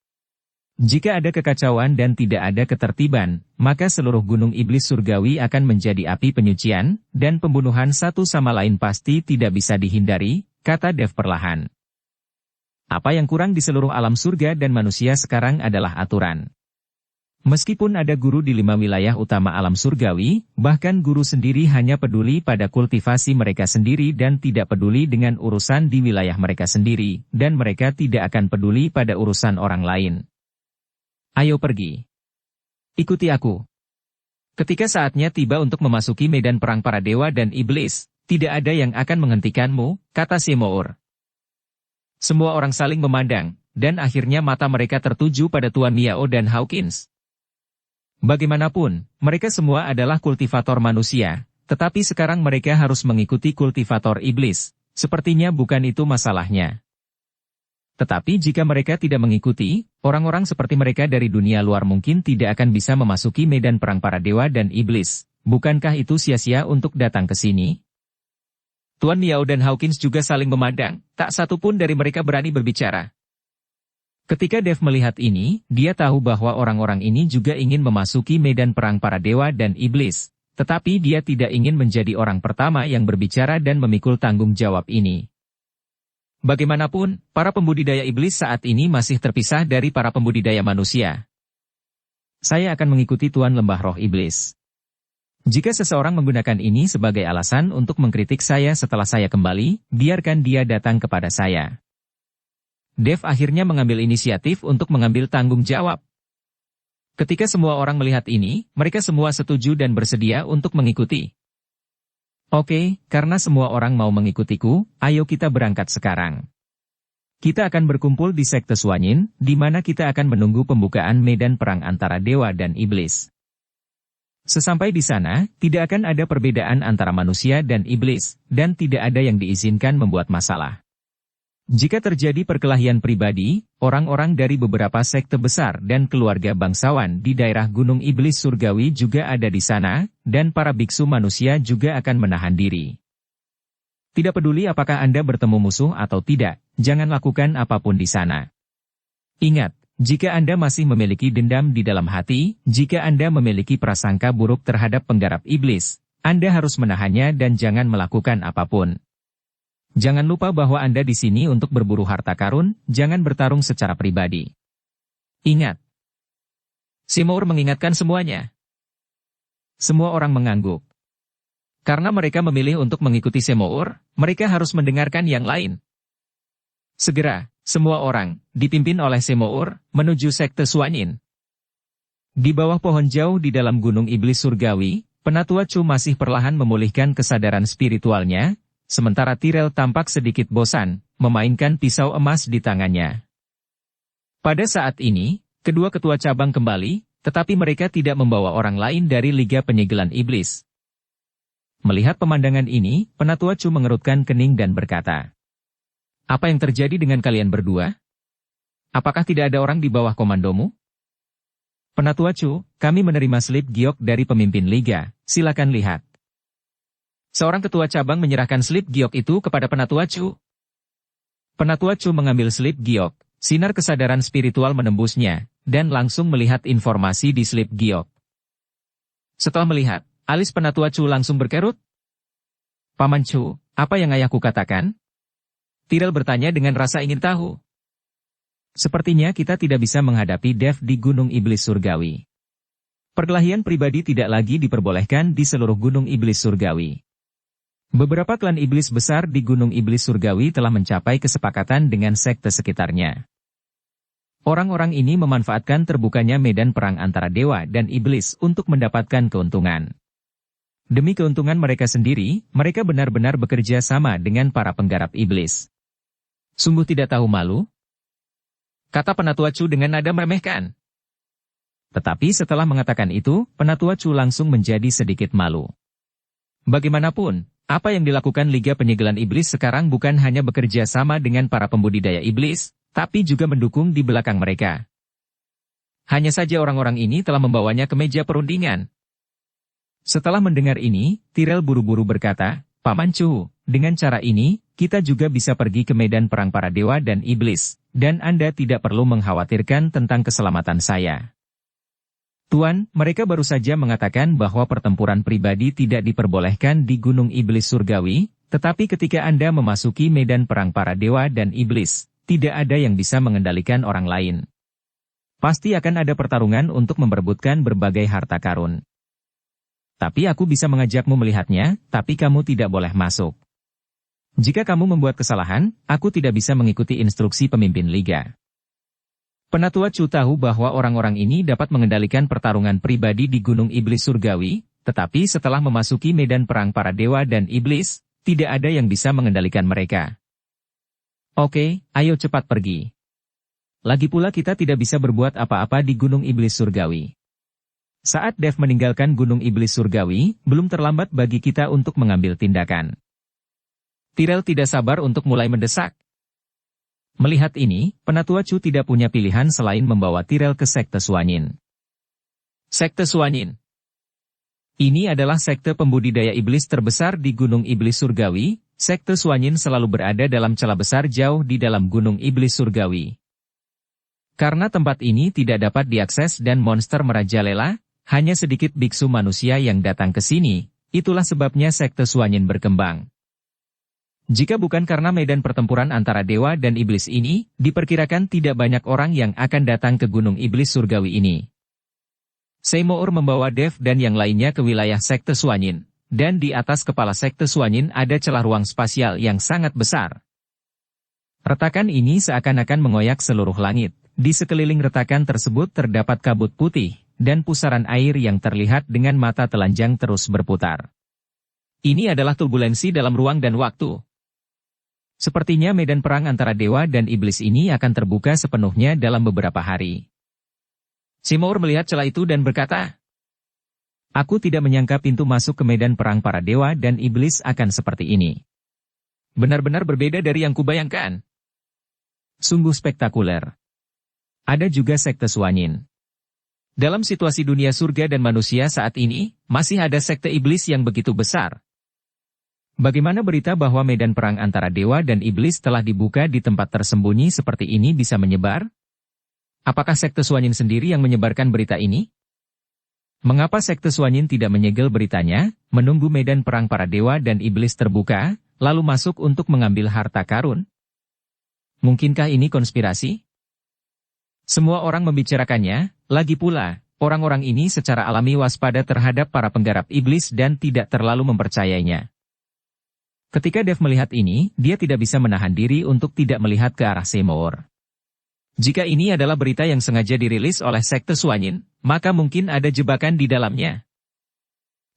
Jika ada kekacauan dan tidak ada ketertiban, maka seluruh gunung iblis surgawi akan menjadi api penyucian, dan pembunuhan satu sama lain pasti tidak bisa dihindari, kata Dev perlahan. Apa yang kurang di seluruh alam surga dan manusia sekarang adalah aturan. Meskipun ada guru di 5 wilayah utama alam surgawi, bahkan guru sendiri hanya peduli pada kultivasi mereka sendiri dan tidak peduli dengan urusan di wilayah mereka sendiri, dan mereka tidak akan peduli pada urusan orang lain. Ayo pergi. Ikuti aku. Ketika saatnya tiba untuk memasuki medan perang para dewa dan iblis, tidak ada yang akan menghentikanmu, kata Seymour. Semua orang saling memandang, dan akhirnya mata mereka tertuju pada Tuan Miao dan Hawkins. Bagaimanapun, mereka semua adalah kultivator manusia, tetapi sekarang mereka harus mengikuti kultivator iblis. Sepertinya bukan itu masalahnya. Tetapi jika mereka tidak mengikuti, orang-orang seperti mereka dari dunia luar mungkin tidak akan bisa memasuki medan perang para dewa dan iblis. Bukankah itu sia-sia untuk datang ke sini? Tuan Miao dan Hawkins juga saling memandang, tak satu pun dari mereka berani berbicara. Ketika Dev melihat ini, dia tahu bahwa orang-orang ini juga ingin memasuki medan perang para dewa dan iblis. Tetapi dia tidak ingin menjadi orang pertama yang berbicara dan memikul tanggung jawab ini. Bagaimanapun, para pembudidaya iblis saat ini masih terpisah dari para pembudidaya manusia. Saya akan mengikuti Tuan Lembah Roh Iblis. Jika seseorang menggunakan ini sebagai alasan untuk mengkritik saya setelah saya kembali, biarkan dia datang kepada saya. Dev akhirnya mengambil inisiatif untuk mengambil tanggung jawab. Ketika semua orang melihat ini, mereka semua setuju dan bersedia untuk mengikuti. Oke, karena semua orang mau mengikutiku, ayo kita berangkat sekarang. Kita akan berkumpul di Sekte Suanyin, di mana kita akan menunggu pembukaan medan perang antara dewa dan iblis. Sesampai di sana, tidak akan ada perbedaan antara manusia dan iblis, dan tidak ada yang diizinkan membuat masalah. Jika terjadi perkelahian pribadi, orang-orang dari beberapa sekte besar dan keluarga bangsawan di daerah Gunung Iblis Surgawi juga ada di sana, dan para biksu manusia juga akan menahan diri. Tidak peduli apakah Anda bertemu musuh atau tidak, jangan lakukan apapun di sana. Ingat, jika Anda masih memiliki dendam di dalam hati, jika Anda memiliki prasangka buruk terhadap penggarap iblis, Anda harus menahannya dan jangan melakukan apapun. Jangan lupa bahwa Anda di sini untuk berburu harta karun, jangan bertarung secara pribadi. Ingat. Seymour mengingatkan semuanya. Semua orang mengangguk. Karena mereka memilih untuk mengikuti Seymour, mereka harus mendengarkan yang lain. Segera, semua orang, dipimpin oleh Seymour, menuju Sekte Suanyin. Di bawah pohon jauh di dalam Gunung Iblis Surgawi, Penatua Chu masih perlahan memulihkan kesadaran spiritualnya, sementara Tyrell tampak sedikit bosan, memainkan pisau emas di tangannya. Pada saat ini, kedua ketua cabang kembali, tetapi mereka tidak membawa orang lain dari Liga Penyegelan Iblis. Melihat pemandangan ini, Penatua Chu mengerutkan kening dan berkata, "Apa yang terjadi dengan kalian berdua? Apakah tidak ada orang di bawah komandomu?" "Penatua Chu, kami menerima slip giok dari pemimpin Liga, silakan lihat." Seorang ketua cabang menyerahkan slip giok itu kepada Penatua Chu. Penatua Chu mengambil slip giok, sinar kesadaran spiritual menembusnya, dan langsung melihat informasi di slip giok. Setelah melihat, alis Penatua Chu langsung berkerut. "Paman Chu, apa yang ayahku katakan?" Tyrell bertanya dengan rasa ingin tahu. "Sepertinya kita tidak bisa menghadapi Dev di Gunung Iblis Surgawi. Perkelahian pribadi tidak lagi diperbolehkan di seluruh Gunung Iblis Surgawi. Beberapa klan iblis besar di Gunung Iblis Surgawi telah mencapai kesepakatan dengan sekte sekitarnya. Orang-orang ini memanfaatkan terbukanya medan perang antara dewa dan iblis untuk mendapatkan keuntungan. Demi keuntungan mereka sendiri, mereka benar-benar bekerja sama dengan para penggarap iblis. Sungguh tidak tahu malu?" kata Penatua Chu dengan nada meremehkan. Tetapi setelah mengatakan itu, Penatua Chu langsung menjadi sedikit malu. Bagaimanapun, apa yang dilakukan Liga Penyegelan Iblis sekarang bukan hanya bekerja sama dengan para pembudidaya iblis, tapi juga mendukung di belakang mereka. Hanya saja orang-orang ini telah membawanya ke meja perundingan. Setelah mendengar ini, Tyrell buru-buru berkata, "Paman Chu, dengan cara ini, kita juga bisa pergi ke medan perang para dewa dan iblis, dan Anda tidak perlu mengkhawatirkan tentang keselamatan saya." "Tuan, mereka baru saja mengatakan bahwa pertempuran pribadi tidak diperbolehkan di Gunung Iblis Surgawi, tetapi ketika Anda memasuki medan perang para dewa dan iblis, tidak ada yang bisa mengendalikan orang lain. Pasti akan ada pertarungan untuk memperebutkan berbagai harta karun. Tapi aku bisa mengajakmu melihatnya, tapi kamu tidak boleh masuk. Jika kamu membuat kesalahan, aku tidak bisa mengikuti instruksi pemimpin liga. Penatua Chu tahu bahwa orang-orang ini dapat mengendalikan pertarungan pribadi di Gunung Iblis Surgawi, tetapi setelah memasuki medan perang para dewa dan iblis, tidak ada yang bisa mengendalikan mereka. Oke, ayo cepat pergi. Lagi pula kita tidak bisa berbuat apa-apa di Gunung Iblis Surgawi. Saat Dev meninggalkan Gunung Iblis Surgawi, belum terlambat bagi kita untuk mengambil tindakan. Tyrell tidak sabar untuk mulai mendesak. Melihat ini, Penatua Chu tidak punya pilihan selain membawa Tyrell ke Sekte Suanyin. Sekte Suanyin. Ini adalah sekte pembudidaya iblis terbesar di Gunung Iblis Surgawi. Sekte Suanyin selalu berada dalam celah besar jauh di dalam Gunung Iblis Surgawi. Karena tempat ini tidak dapat diakses dan monster merajalela, hanya sedikit biksu manusia yang datang ke sini, itulah sebabnya Sekte Suanyin berkembang. Jika bukan karena medan pertempuran antara dewa dan iblis ini, diperkirakan tidak banyak orang yang akan datang ke Gunung Iblis Surgawi ini. Seymour membawa Dev dan yang lainnya ke wilayah Sekte Suanyin, dan di atas kepala Sekte Suanyin ada celah ruang spasial yang sangat besar. Retakan ini seakan-akan mengoyak seluruh langit. Di sekeliling retakan tersebut terdapat kabut putih, dan pusaran air yang terlihat dengan mata telanjang terus berputar. Ini adalah turbulensi dalam ruang dan waktu. Sepertinya medan perang antara dewa dan iblis ini akan terbuka sepenuhnya dalam beberapa hari. Seymour melihat celah itu dan berkata, "Aku tidak menyangka pintu masuk ke medan perang para dewa dan iblis akan seperti ini. Benar-benar berbeda dari yang kubayangkan. Sungguh spektakuler." Ada juga Sekte Suanyin. Dalam situasi dunia surga dan manusia saat ini, masih ada sekte iblis yang begitu besar. Bagaimana berita bahwa medan perang antara dewa dan iblis telah dibuka di tempat tersembunyi seperti ini bisa menyebar? Apakah Sekte Suanyin sendiri yang menyebarkan berita ini? Mengapa Sekte Suanyin tidak menyegel beritanya, menunggu medan perang para dewa dan iblis terbuka, lalu masuk untuk mengambil harta karun? Mungkinkah ini konspirasi? Semua orang membicarakannya, lagi pula, orang-orang ini secara alami waspada terhadap para penggarap iblis dan tidak terlalu mempercayainya. Ketika Dev melihat ini, dia tidak bisa menahan diri untuk tidak melihat ke arah Seymour. Jika ini adalah berita yang sengaja dirilis oleh Sekte Suanyin, maka mungkin ada jebakan di dalamnya.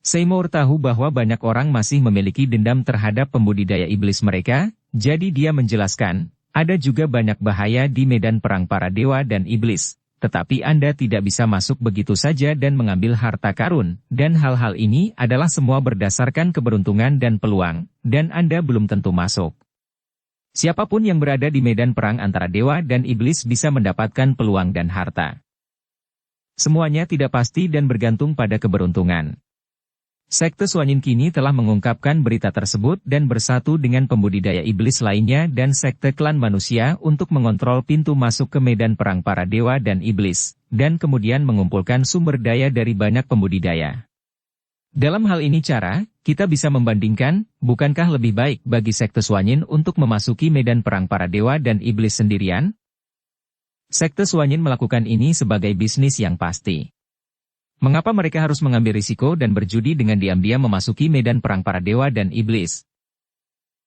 Seymour tahu bahwa banyak orang masih memiliki dendam terhadap pembudidaya iblis mereka, jadi dia menjelaskan, ada juga banyak bahaya di medan perang para dewa dan iblis. Tetapi Anda tidak bisa masuk begitu saja dan mengambil harta karun, dan hal-hal ini adalah semua berdasarkan keberuntungan dan peluang, dan Anda belum tentu masuk. Siapapun yang berada di medan perang antara dewa dan iblis bisa mendapatkan peluang dan harta. Semuanya tidak pasti dan bergantung pada keberuntungan. Sekte Suanyin kini telah mengungkapkan berita tersebut dan bersatu dengan pembudidaya iblis lainnya dan sekte klan manusia untuk mengontrol pintu masuk ke medan perang para dewa dan iblis, dan kemudian mengumpulkan sumber daya dari banyak pembudidaya. Dalam hal ini kita bisa membandingkan, bukankah lebih baik bagi Sekte Suanyin untuk memasuki medan perang para dewa dan iblis sendirian? Sekte Suanyin melakukan ini sebagai bisnis yang pasti. Mengapa mereka harus mengambil risiko dan berjudi dengan diam-diam memasuki medan perang para dewa dan iblis?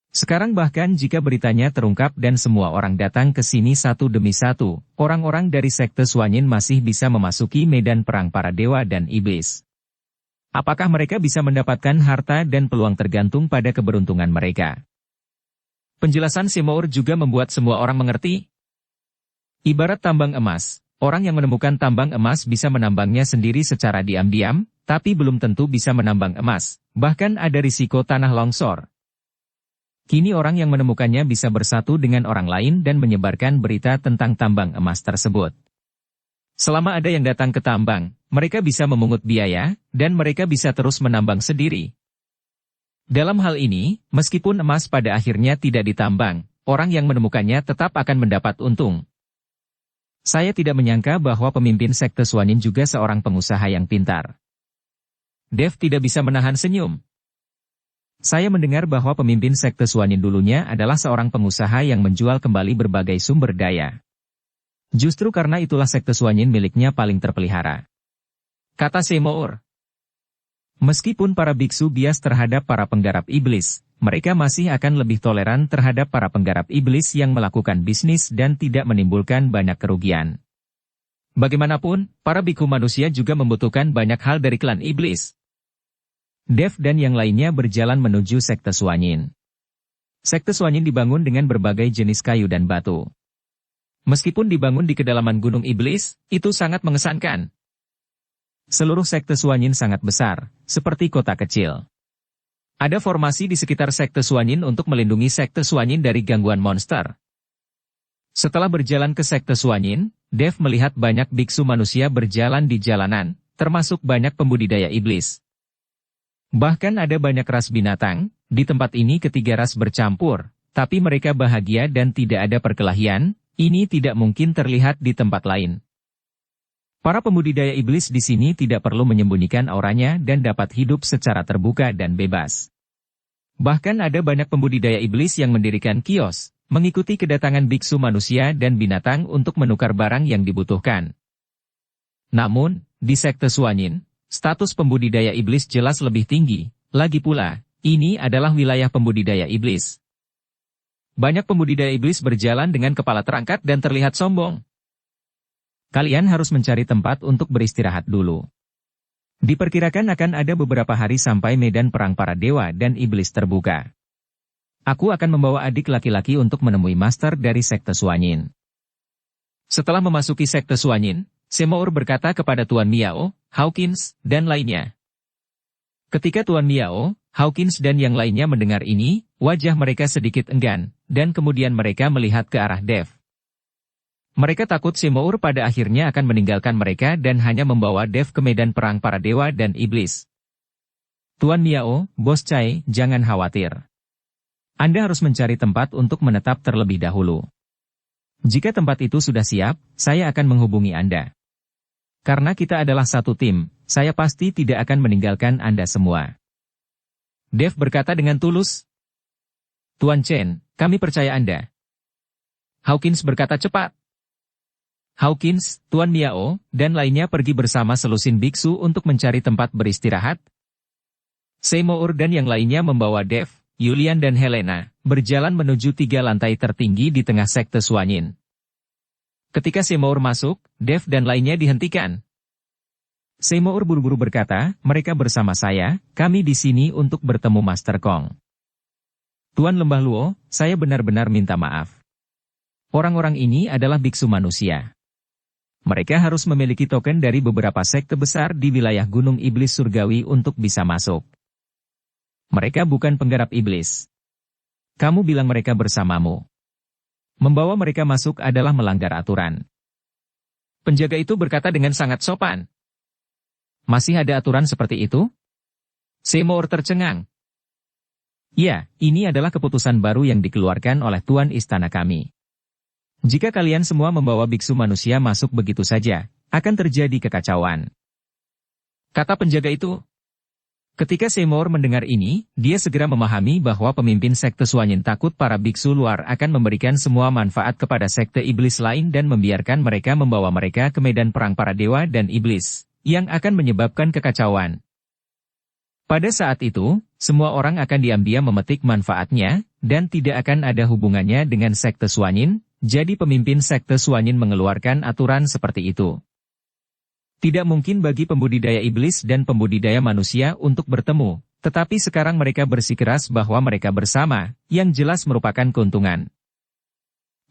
Sekarang bahkan jika beritanya terungkap dan semua orang datang ke sini satu demi satu, orang-orang dari Sekte Suanyin masih bisa memasuki medan perang para dewa dan iblis. Apakah mereka bisa mendapatkan harta dan peluang tergantung pada keberuntungan mereka? Penjelasan Seymour juga membuat semua orang mengerti. Ibarat tambang emas. Orang yang menemukan tambang emas bisa menambangnya sendiri secara diam-diam, tapi belum tentu bisa menambang emas, bahkan ada risiko tanah longsor. Kini orang yang menemukannya bisa bersatu dengan orang lain dan menyebarkan berita tentang tambang emas tersebut. Selama ada yang datang ke tambang, mereka bisa memungut biaya, dan mereka bisa terus menambang sendiri. Dalam hal ini, meskipun emas pada akhirnya tidak ditambang, orang yang menemukannya tetap akan mendapat untung. Saya tidak menyangka bahwa pemimpin Sekte Suanyin juga seorang pengusaha yang pintar. Dev tidak bisa menahan senyum. Saya mendengar bahwa pemimpin sekte Suanin dulunya adalah seorang pengusaha yang menjual kembali berbagai sumber daya. Justru karena itulah sekte Suanin miliknya paling terpelihara. Kata Seymour. Meskipun para biksu bias terhadap para penggarap iblis, mereka masih akan lebih toleran terhadap para penggarap iblis yang melakukan bisnis dan tidak menimbulkan banyak kerugian. Bagaimanapun, para biksu manusia juga membutuhkan banyak hal dari klan iblis. Dev dan yang lainnya berjalan menuju sekte Suanin. Sekte Suanin dibangun dengan berbagai jenis kayu dan batu. Meskipun dibangun di kedalaman gunung iblis, itu sangat mengesankan. Seluruh sekte Suanin sangat besar, seperti kota kecil. Ada formasi di sekitar sekte Suanin untuk melindungi sekte Suanin dari gangguan monster. Setelah berjalan ke sekte Suanin, Dev melihat banyak biksu manusia berjalan di jalanan, termasuk banyak pembudidaya iblis. Bahkan ada banyak ras binatang, di tempat ini ketiga ras bercampur, tapi mereka bahagia dan tidak ada perkelahian, ini tidak mungkin terlihat di tempat lain. Para pembudidaya iblis di sini tidak perlu menyembunyikan auranya dan dapat hidup secara terbuka dan bebas. Bahkan ada banyak pembudidaya iblis yang mendirikan kios, mengikuti kedatangan biksu manusia dan binatang untuk menukar barang yang dibutuhkan. Namun, di sekte Suanin, status pembudidaya iblis jelas lebih tinggi, lagi pula, ini adalah wilayah pembudidaya iblis. Banyak pembudidaya iblis berjalan dengan kepala terangkat dan terlihat sombong. Kalian harus mencari tempat untuk beristirahat dulu. Diperkirakan akan ada beberapa hari sampai medan perang para dewa dan iblis terbuka. Aku akan membawa adik laki-laki untuk menemui master dari sekte Suanin. Setelah memasuki sekte Suanin, Seymour berkata kepada Tuan Miao, Hawkins, dan lainnya. Ketika Tuan Miao, Hawkins dan yang lainnya mendengar ini, wajah mereka sedikit enggan, dan kemudian mereka melihat ke arah Dev. Mereka takut Seymour pada akhirnya akan meninggalkan mereka dan hanya membawa Dev ke medan perang para dewa dan iblis. Tuan Miao, Bos Chai, jangan khawatir. Anda harus mencari tempat untuk menetap terlebih dahulu. Jika tempat itu sudah siap, saya akan menghubungi Anda. Karena kita adalah satu tim, saya pasti tidak akan meninggalkan Anda semua. Dev berkata dengan tulus. Tuan Chen, kami percaya Anda. Hawkins berkata cepat. Hawkins, Tuan Miao, dan lainnya pergi bersama selusin biksu untuk mencari tempat beristirahat. Seymour dan yang lainnya membawa Dev, Yulian dan Helena, berjalan menuju 3 lantai tertinggi di tengah sekte Suanin. Ketika Seymour masuk, Dev dan lainnya dihentikan. Seymour buru-buru berkata, mereka bersama saya, kami di sini untuk bertemu Master Kong. Tuan Lembah Luo, saya benar-benar minta maaf. Orang-orang ini adalah biksu manusia. Mereka harus memiliki token dari beberapa sekte besar di wilayah Gunung Iblis Surgawi untuk bisa masuk. Mereka bukan penggarap iblis. Kamu bilang mereka bersamamu. Membawa mereka masuk adalah melanggar aturan. Penjaga itu berkata dengan sangat sopan. Masih ada aturan seperti itu? Seymour tercengang. Ya, ini adalah keputusan baru yang dikeluarkan oleh Tuan Istana kami. Jika kalian semua membawa biksu manusia masuk begitu saja, akan terjadi kekacauan. Kata penjaga itu. Ketika Seymour mendengar ini, dia segera memahami bahwa pemimpin sekte Suanin takut para biksu luar akan memberikan semua manfaat kepada sekte iblis lain dan membiarkan mereka membawa mereka ke medan perang para dewa dan iblis, yang akan menyebabkan kekacauan. Pada saat itu, semua orang akan diam-diam memetik manfaatnya, dan tidak akan ada hubungannya dengan sekte Suanin. Jadi pemimpin sekte Suanin mengeluarkan aturan seperti itu. Tidak mungkin bagi pembudidaya iblis dan pembudidaya manusia untuk bertemu, tetapi sekarang mereka bersikeras bahwa mereka bersama, yang jelas merupakan keuntungan.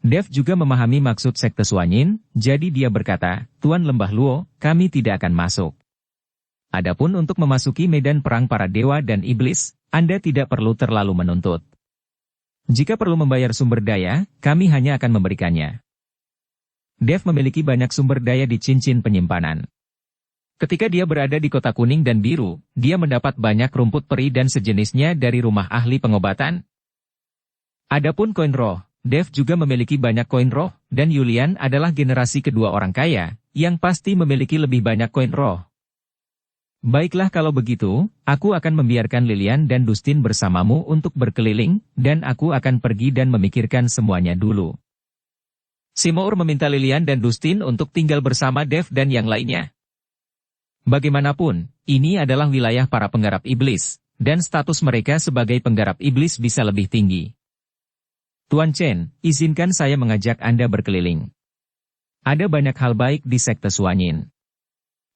Dev juga memahami maksud sekte Suanin, jadi dia berkata, Tuan Lembah Luo, kami tidak akan masuk. Adapun untuk memasuki medan perang para dewa dan iblis, Anda tidak perlu terlalu menuntut. Jika perlu membayar sumber daya, kami hanya akan memberikannya. Dev memiliki banyak sumber daya di cincin penyimpanan. Ketika dia berada di kota kuning dan biru, dia mendapat banyak rumput peri dan sejenisnya dari rumah ahli pengobatan. Adapun koin roh, Dev juga memiliki banyak koin roh, dan Yulian adalah generasi kedua orang kaya, yang pasti memiliki lebih banyak koin roh. Baiklah kalau begitu, aku akan membiarkan Lilian dan Dustin bersamamu untuk berkeliling, dan aku akan pergi dan memikirkan semuanya dulu. Seymour meminta Lilian dan Dustin untuk tinggal bersama Dev dan yang lainnya. Bagaimanapun, ini adalah wilayah para penggarap iblis, dan status mereka sebagai penggarap iblis bisa lebih tinggi. Tuan Chen, izinkan saya mengajak Anda berkeliling. Ada banyak hal baik di sekte Suanyin.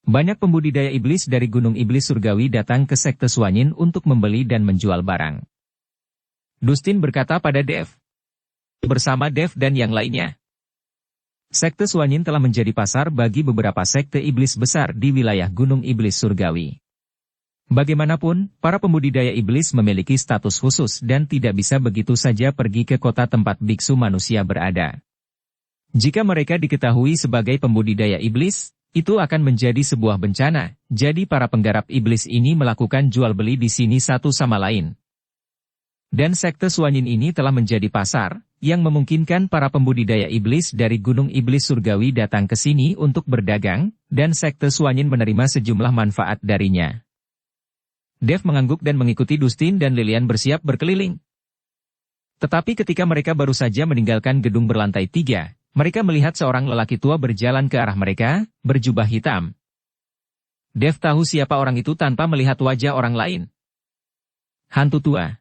Banyak pembudidaya iblis dari Gunung Iblis Surgawi datang ke sekte Suanyin untuk membeli dan menjual barang. Dustin berkata pada Dev. Bersama Dev dan yang lainnya. Sekte Suanyin telah menjadi pasar bagi beberapa sekte iblis besar di wilayah Gunung Iblis Surgawi. Bagaimanapun, para pembudidaya iblis memiliki status khusus dan tidak bisa begitu saja pergi ke kota tempat biksu manusia berada. Jika mereka diketahui sebagai pembudidaya iblis, itu akan menjadi sebuah bencana, jadi para penggarap iblis ini melakukan jual beli di sini satu sama lain. Dan sekte Suanyin ini telah menjadi pasar, yang memungkinkan para pembudidaya iblis dari Gunung Iblis Surgawi datang ke sini untuk berdagang, dan sekte Suanyin menerima sejumlah manfaat darinya. Dev mengangguk dan mengikuti Dustin dan Lilian bersiap berkeliling. Tetapi ketika mereka baru saja meninggalkan gedung berlantai 3, mereka melihat seorang lelaki tua berjalan ke arah mereka, berjubah hitam. Dev tahu siapa orang itu tanpa melihat wajah orang lain. Hantu tua.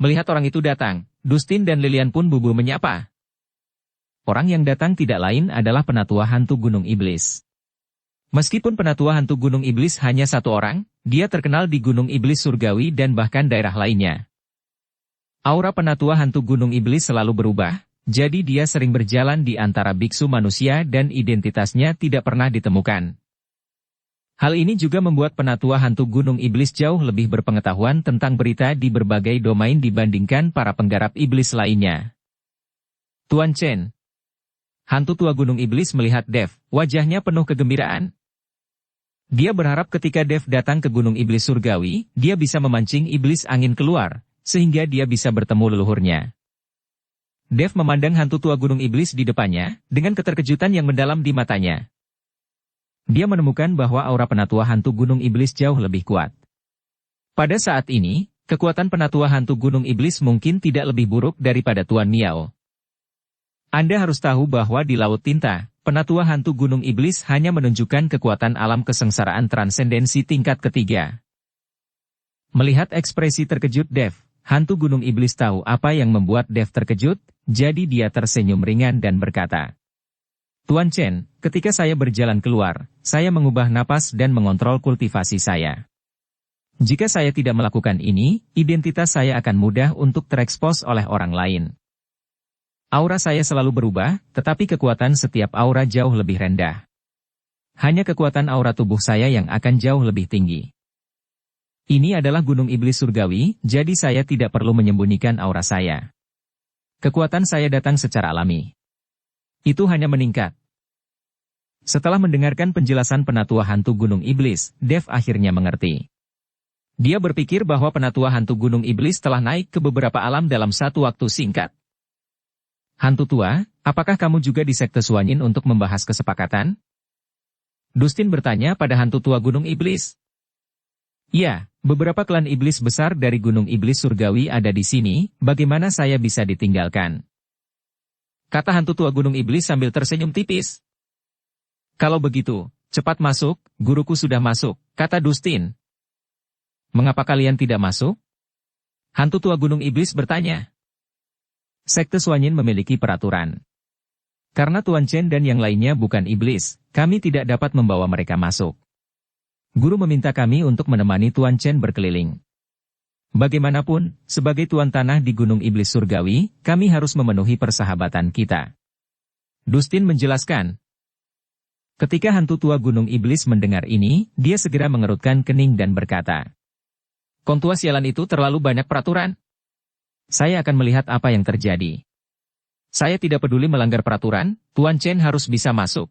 Melihat orang itu datang, Dustin dan Lilian pun bubu menyapa. Orang yang datang tidak lain adalah penatua hantu Gunung Iblis. Meskipun penatua hantu Gunung Iblis hanya satu orang, dia terkenal di Gunung Iblis Surgawi dan bahkan daerah lainnya. Aura penatua hantu Gunung Iblis selalu berubah, jadi dia sering berjalan di antara biksu manusia dan identitasnya tidak pernah ditemukan. Hal ini juga membuat penatua hantu Gunung Iblis jauh lebih berpengetahuan tentang berita di berbagai domain dibandingkan para penggarap iblis lainnya. Tuan Chen. Hantu tua Gunung Iblis melihat Dev, wajahnya penuh kegembiraan. Dia berharap ketika Dev datang ke Gunung Iblis Surgawi, dia bisa memancing iblis angin keluar, sehingga dia bisa bertemu leluhurnya. Dev memandang hantu tua Gunung Iblis di depannya, dengan keterkejutan yang mendalam di matanya. Dia menemukan bahwa aura penatua hantu Gunung Iblis jauh lebih kuat. Pada saat ini, kekuatan penatua hantu Gunung Iblis mungkin tidak lebih buruk daripada Tuan Miao. Anda harus tahu bahwa di Laut Tinta, penatua hantu Gunung Iblis hanya menunjukkan kekuatan alam kesengsaraan transendensi tingkat ketiga. Melihat ekspresi terkejut Dev, hantu Gunung Iblis tahu apa yang membuat Dev terkejut, jadi dia tersenyum ringan dan berkata, Tuan Chen, ketika saya berjalan keluar, saya mengubah napas dan mengontrol kultivasi saya. Jika saya tidak melakukan ini, identitas saya akan mudah untuk terekspos oleh orang lain. Aura saya selalu berubah, tetapi kekuatan setiap aura jauh lebih rendah. Hanya kekuatan aura tubuh saya yang akan jauh lebih tinggi. Ini adalah Gunung Iblis Surgawi, jadi saya tidak perlu menyembunyikan aura saya. Kekuatan saya datang secara alami. Itu hanya meningkat. Setelah mendengarkan penjelasan penatua hantu Gunung Iblis, Dev akhirnya mengerti. Dia berpikir bahwa penatua hantu Gunung Iblis telah naik ke beberapa alam dalam satu waktu singkat. Hantu tua, apakah kamu juga di sekte Suanyin untuk membahas kesepakatan? Dustin bertanya pada hantu tua Gunung Iblis. Ya, beberapa klan iblis besar dari Gunung Iblis Surgawi ada di sini, bagaimana saya bisa ditinggalkan? Kata hantu tua Gunung Iblis sambil tersenyum tipis. Kalau begitu, cepat masuk, guruku sudah masuk, kata Dustin. Mengapa kalian tidak masuk? Hantu tua Gunung Iblis bertanya. Sekte Suanyin memiliki peraturan. Karena Tuan Chen dan yang lainnya bukan iblis, kami tidak dapat membawa mereka masuk. Guru meminta kami untuk menemani Tuan Chen berkeliling. Bagaimanapun, sebagai Tuan Tanah di Gunung Iblis Surgawi, kami harus memenuhi persahabatan kita. Dustin menjelaskan. Ketika hantu tua Gunung Iblis mendengar ini, dia segera mengerutkan kening dan berkata, Kontua sialan itu terlalu banyak peraturan. Saya akan melihat apa yang terjadi. Saya tidak peduli melanggar peraturan, Tuan Chen harus bisa masuk.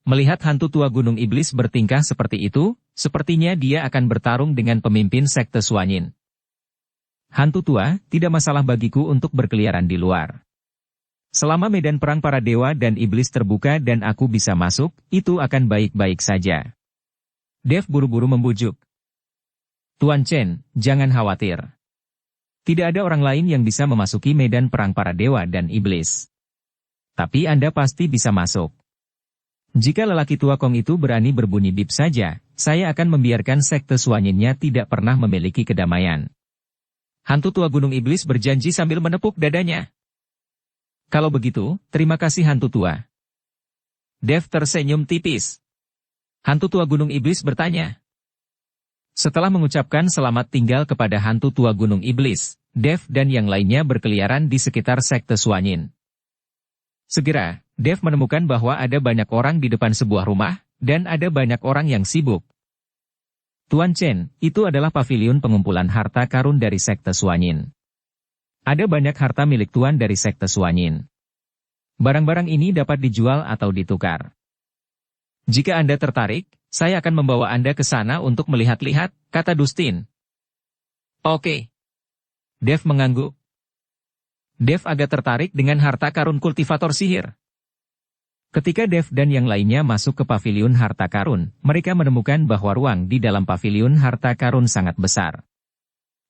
Melihat hantu tua Gunung Iblis bertingkah seperti itu, sepertinya dia akan bertarung dengan pemimpin sekte Suanyin. Hantu tua, tidak masalah bagiku untuk berkeliaran di luar. Selama medan perang para dewa dan iblis terbuka dan aku bisa masuk, itu akan baik-baik saja. Dev buru-buru membujuk. Tuan Chen, jangan khawatir. Tidak ada orang lain yang bisa memasuki medan perang para dewa dan iblis. Tapi Anda pasti bisa masuk. Jika lelaki tua Kong itu berani berbunyi bip saja, saya akan membiarkan sekte Suanyinnya tidak pernah memiliki kedamaian. Hantu tua Gunung Iblis berjanji sambil menepuk dadanya. Kalau begitu, terima kasih hantu tua. Dev tersenyum tipis. Hantu tua Gunung Iblis bertanya. Setelah mengucapkan selamat tinggal kepada hantu tua Gunung Iblis, Dev dan yang lainnya berkeliaran di sekitar sekte Suanyin. Segera, Dev menemukan bahwa ada banyak orang di depan sebuah rumah, dan ada banyak orang yang sibuk. Tuan Chen, itu adalah pavilion pengumpulan harta karun dari sekte Suanyin. Ada banyak harta milik Tuan dari sekte Suanyin. Barang-barang ini dapat dijual atau ditukar. Jika Anda tertarik, saya akan membawa Anda ke sana untuk melihat-lihat, kata Dustin. Oke. Dev mengangguk. Dev agak tertarik dengan harta karun kultivator sihir. Ketika Dev dan yang lainnya masuk ke pavilion harta karun, mereka menemukan bahwa ruang di dalam pavilion harta karun sangat besar.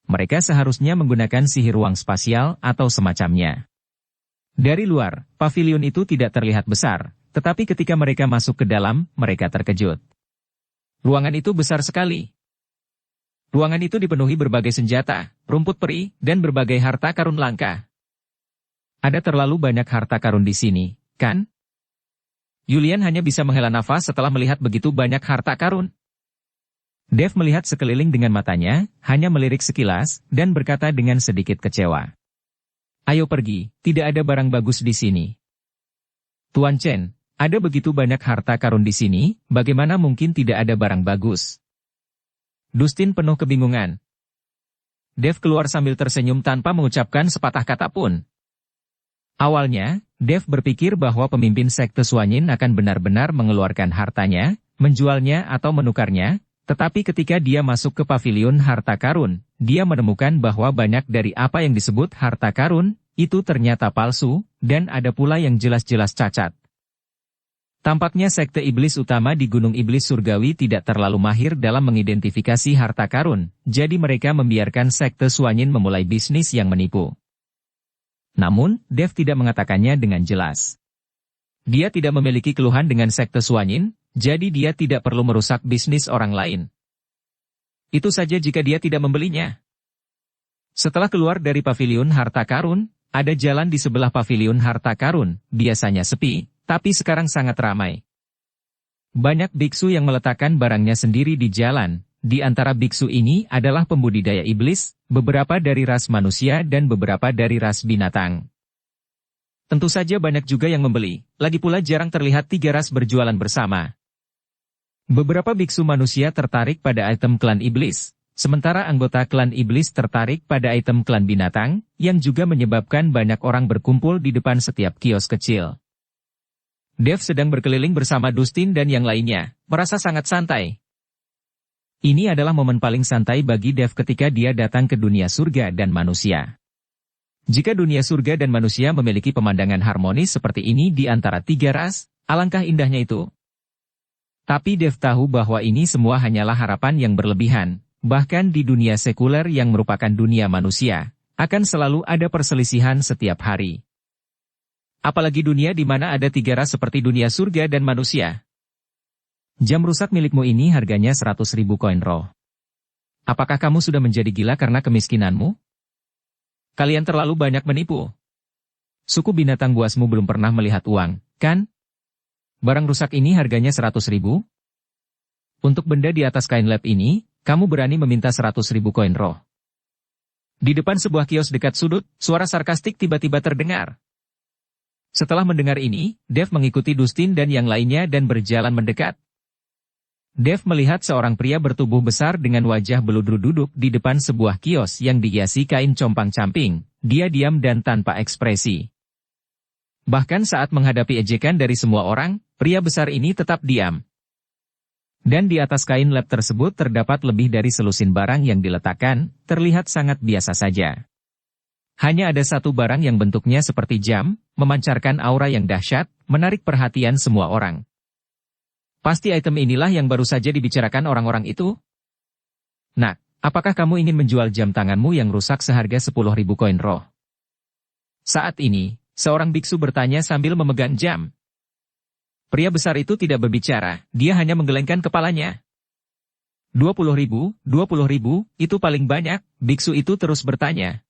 Mereka seharusnya menggunakan sihir ruang spasial atau semacamnya. Dari luar, pavilion itu tidak terlihat besar, tetapi ketika mereka masuk ke dalam, mereka terkejut. Ruangan itu besar sekali. Ruangan itu dipenuhi berbagai senjata, rumput peri, dan berbagai harta karun langka. Ada terlalu banyak harta karun di sini, kan? Yulian hanya bisa menghela nafas setelah melihat begitu banyak harta karun. Dev melihat sekeliling dengan matanya, hanya melirik sekilas, dan berkata dengan sedikit kecewa. Ayo pergi, tidak ada barang bagus di sini. Tuan Chen, ada begitu banyak harta karun di sini, bagaimana mungkin tidak ada barang bagus? Dustin penuh kebingungan. Dev keluar sambil tersenyum tanpa mengucapkan sepatah kata pun. Awalnya, Dev berpikir bahwa pemimpin sekte Suanyin akan benar-benar mengeluarkan hartanya, menjualnya atau menukarnya, tetapi ketika dia masuk ke pavilion harta karun, dia menemukan bahwa banyak dari apa yang disebut harta karun, itu ternyata palsu, dan ada pula yang jelas-jelas cacat. Tampaknya sekte iblis utama di Gunung Iblis Surgawi tidak terlalu mahir dalam mengidentifikasi harta karun, jadi mereka membiarkan sekte Suanyin memulai bisnis yang menipu. Namun, Dev tidak mengatakannya dengan jelas. Dia tidak memiliki keluhan dengan sekte Suanyin, jadi dia tidak perlu merusak bisnis orang lain. Itu saja jika dia tidak membelinya. Setelah keluar dari pavilion harta karun, ada jalan di sebelah pavilion harta karun, biasanya sepi, tapi sekarang sangat ramai. Banyak biksu yang meletakkan barangnya sendiri di jalan, di antara biksu ini adalah pembudidaya iblis, beberapa dari ras manusia dan beberapa dari ras binatang. Tentu saja banyak juga yang membeli, lagi pula jarang terlihat tiga ras berjualan bersama. Beberapa biksu manusia tertarik pada item klan iblis, sementara anggota klan iblis tertarik pada item klan binatang, yang juga menyebabkan banyak orang berkumpul di depan setiap kios kecil. Dev sedang berkeliling bersama Dustin dan yang lainnya, merasa sangat santai. Ini adalah momen paling santai bagi Dev ketika dia datang ke dunia surga dan manusia. Jika dunia surga dan manusia memiliki pemandangan harmonis seperti ini di antara tiga ras, alangkah indahnya itu. Tapi Dev tahu bahwa ini semua hanyalah harapan yang berlebihan, bahkan di dunia sekuler yang merupakan dunia manusia, akan selalu ada perselisihan setiap hari. Apalagi dunia di mana ada tiga ras seperti dunia surga dan manusia. Jam rusak milikmu ini harganya 100.000 koin roh. Apakah kamu sudah menjadi gila karena kemiskinanmu? Kalian terlalu banyak menipu. Suku binatang buasmu belum pernah melihat uang, kan? Barang rusak ini harganya 100.000? Untuk benda di atas kain lab ini, kamu berani meminta 100.000 koin roh. Di depan sebuah kios dekat sudut, suara sarkastik tiba-tiba terdengar. Setelah mendengar ini, Dev mengikuti Dustin dan yang lainnya dan berjalan mendekat. Dev melihat seorang pria bertubuh besar dengan wajah beludru duduk di depan sebuah kios yang dihiasi kain compang-camping. Dia diam dan tanpa ekspresi. Bahkan saat menghadapi ejekan dari semua orang, pria besar ini tetap diam. Dan di atas kain lab tersebut terdapat lebih dari selusin barang yang diletakkan, terlihat sangat biasa saja. Hanya ada satu barang yang bentuknya seperti jam, memancarkan aura yang dahsyat, menarik perhatian semua orang. Pasti item inilah yang baru saja dibicarakan orang-orang itu. Nak, apakah kamu ingin menjual jam tanganmu yang rusak seharga 10.000 koin roh? Saat ini, seorang biksu bertanya sambil memegang jam. Pria besar itu tidak berbicara, dia hanya menggelengkan kepalanya. 20.000, 20.000, itu paling banyak, biksu itu terus bertanya.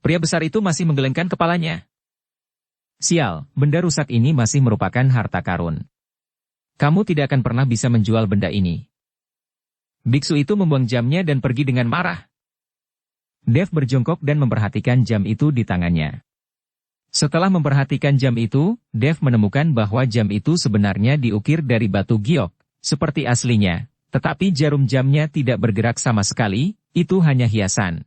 Pria besar itu masih menggelengkan kepalanya. Sial, benda rusak ini masih merupakan harta karun. Kamu tidak akan pernah bisa menjual benda ini. Biksu itu membuang jamnya dan pergi dengan marah. Dev berjongkok dan memperhatikan jam itu di tangannya. Setelah memperhatikan jam itu, Dev menemukan bahwa jam itu sebenarnya diukir dari batu giok, seperti aslinya, tetapi jarum jamnya tidak bergerak sama sekali, itu hanya hiasan.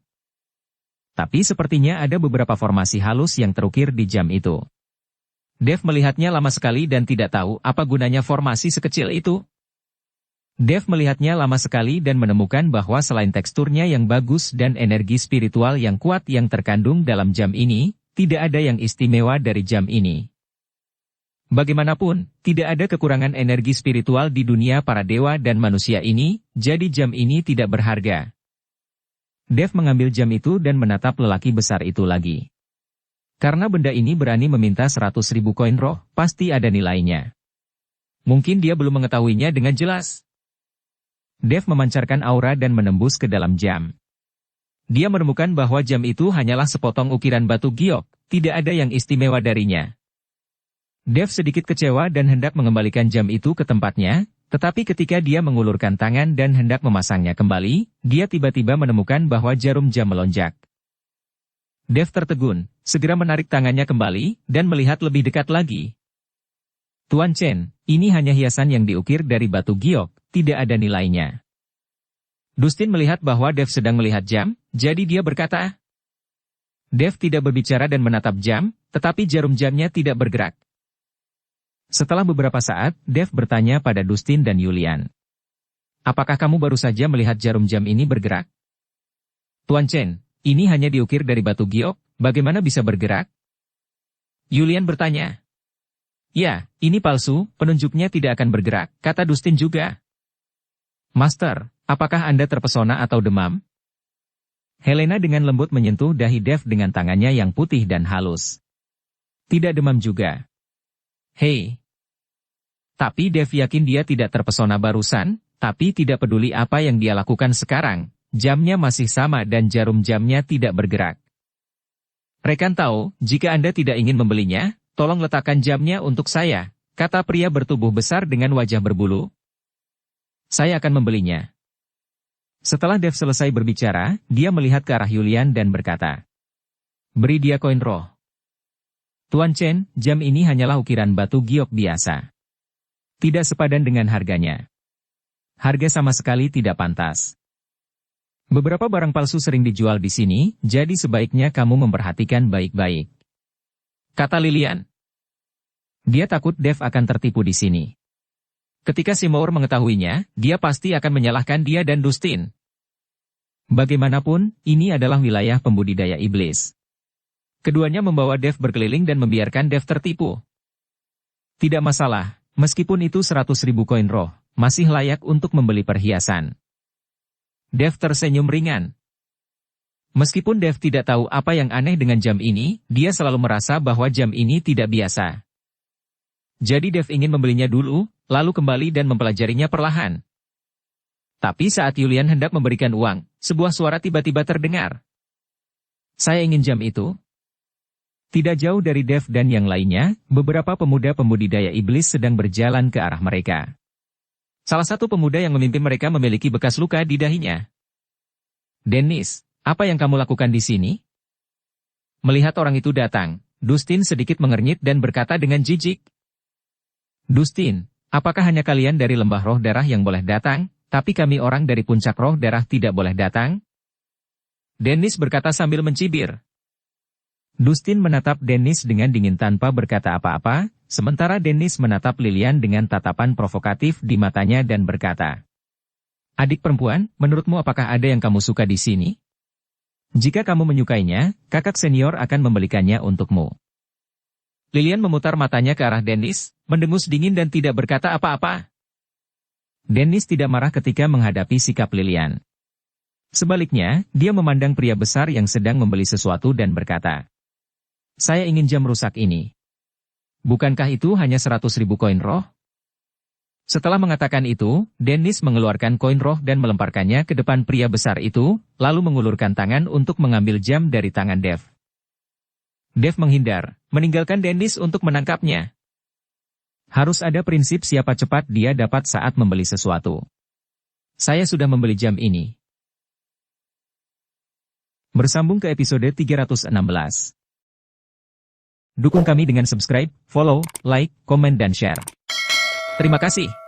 Tapi sepertinya ada beberapa formasi halus yang terukir di jam itu. Dev melihatnya lama sekali dan tidak tahu apa gunanya formasi sekecil itu. Dev melihatnya lama sekali dan menemukan bahwa selain teksturnya yang bagus dan energi spiritual yang kuat yang terkandung dalam jam ini, tidak ada yang istimewa dari jam ini. Bagaimanapun, tidak ada kekurangan energi spiritual di dunia para dewa dan manusia ini, jadi jam ini tidak berharga. Dev mengambil jam itu dan menatap lelaki besar itu lagi. Karena benda ini berani meminta 100.000 koin roh, pasti ada nilainya. Mungkin dia belum mengetahuinya dengan jelas. Dev memancarkan aura dan menembus ke dalam jam. Dia menemukan bahwa jam itu hanyalah sepotong ukiran batu giok, tidak ada yang istimewa darinya. Dev sedikit kecewa dan hendak mengembalikan jam itu ke tempatnya, tetapi ketika dia mengulurkan tangan dan hendak memasangnya kembali, dia tiba-tiba menemukan bahwa jarum jam melonjak. Dev tertegun, segera menarik tangannya kembali, dan melihat lebih dekat lagi. Tuan Chen, ini hanya hiasan yang diukir dari batu giok, tidak ada nilainya. Dustin melihat bahwa Dev sedang melihat jam, jadi dia berkata. Dev tidak berbicara dan menatap jam, tetapi jarum jamnya tidak bergerak. Setelah beberapa saat, Dev bertanya pada Dustin dan Yulian. Apakah kamu baru saja melihat jarum jam ini bergerak? Tuan Chen, ini hanya diukir dari batu giok, bagaimana bisa bergerak? Yulian bertanya. Ya, ini palsu, penunjuknya tidak akan bergerak, kata Dustin juga. Master, apakah Anda terpesona atau demam? Helena dengan lembut menyentuh dahi Dev dengan tangannya yang putih dan halus. Tidak demam juga. Hei. Tapi Dev yakin dia tidak terpesona barusan, tapi tidak peduli apa yang dia lakukan sekarang. Jamnya masih sama dan jarum jamnya tidak bergerak. Rekan tahu, jika Anda tidak ingin membelinya, tolong letakkan jamnya untuk saya, kata pria bertubuh besar dengan wajah berbulu. Saya akan membelinya. Setelah Dev selesai berbicara, dia melihat ke arah Yulian dan berkata. Beri dia koin roh. Tuan Chen, jam ini hanyalah ukiran batu giok biasa. Tidak sepadan dengan harganya. Harga sama sekali tidak pantas. Beberapa barang palsu sering dijual di sini, jadi sebaiknya kamu memperhatikan baik-baik. Kata Lilian. Dia takut Dev akan tertipu di sini. Ketika Seymour mengetahuinya, dia pasti akan menyalahkan dia dan Dustin. Bagaimanapun, ini adalah wilayah pembudidaya iblis. Keduanya membawa Dev berkeliling dan membiarkan Dev tertipu. Tidak masalah, meskipun itu 100.000 koin roh, masih layak untuk membeli perhiasan. Dev tersenyum ringan. Meskipun Dev tidak tahu apa yang aneh dengan jam ini, dia selalu merasa bahwa jam ini tidak biasa. Jadi Dev ingin membelinya dulu, lalu kembali dan mempelajarinya perlahan. Tapi saat Yulian hendak memberikan uang, sebuah suara tiba-tiba terdengar. Saya ingin jam itu. Tidak jauh dari Dev dan yang lainnya, beberapa pemuda pembudidaya iblis sedang berjalan ke arah mereka. Salah satu pemuda yang memimpin mereka memiliki bekas luka di dahinya. Dennis, apa yang kamu lakukan di sini? Melihat orang itu datang, Dustin sedikit mengernyit dan berkata dengan jijik. Dustin, apakah hanya kalian dari lembah roh darah yang boleh datang, tapi kami orang dari puncak roh darah tidak boleh datang? Dennis berkata sambil mencibir. Dustin menatap Dennis dengan dingin tanpa berkata apa-apa, sementara Dennis menatap Lilian dengan tatapan provokatif di matanya dan berkata, Adik perempuan, menurutmu apakah ada yang kamu suka di sini? Jika kamu menyukainya, kakak senior akan membelikannya untukmu. Lilian memutar matanya ke arah Dennis, mendengus dingin dan tidak berkata apa-apa. Dennis tidak marah ketika menghadapi sikap Lilian. Sebaliknya, dia memandang pria besar yang sedang membeli sesuatu dan berkata, "Saya ingin jam rusak ini. Bukankah itu hanya 100.000 koin roh?" Setelah mengatakan itu, Dennis mengeluarkan koin roh dan melemparkannya ke depan pria besar itu, lalu mengulurkan tangan untuk mengambil jam dari tangan Dev. Dev menghindar, meninggalkan Dennis untuk menangkapnya. Harus ada prinsip siapa cepat dia dapat saat membeli sesuatu. Saya sudah membeli jam ini. Bersambung ke episode 316. Dukung kami dengan subscribe, follow, like, komen dan share. Terima kasih.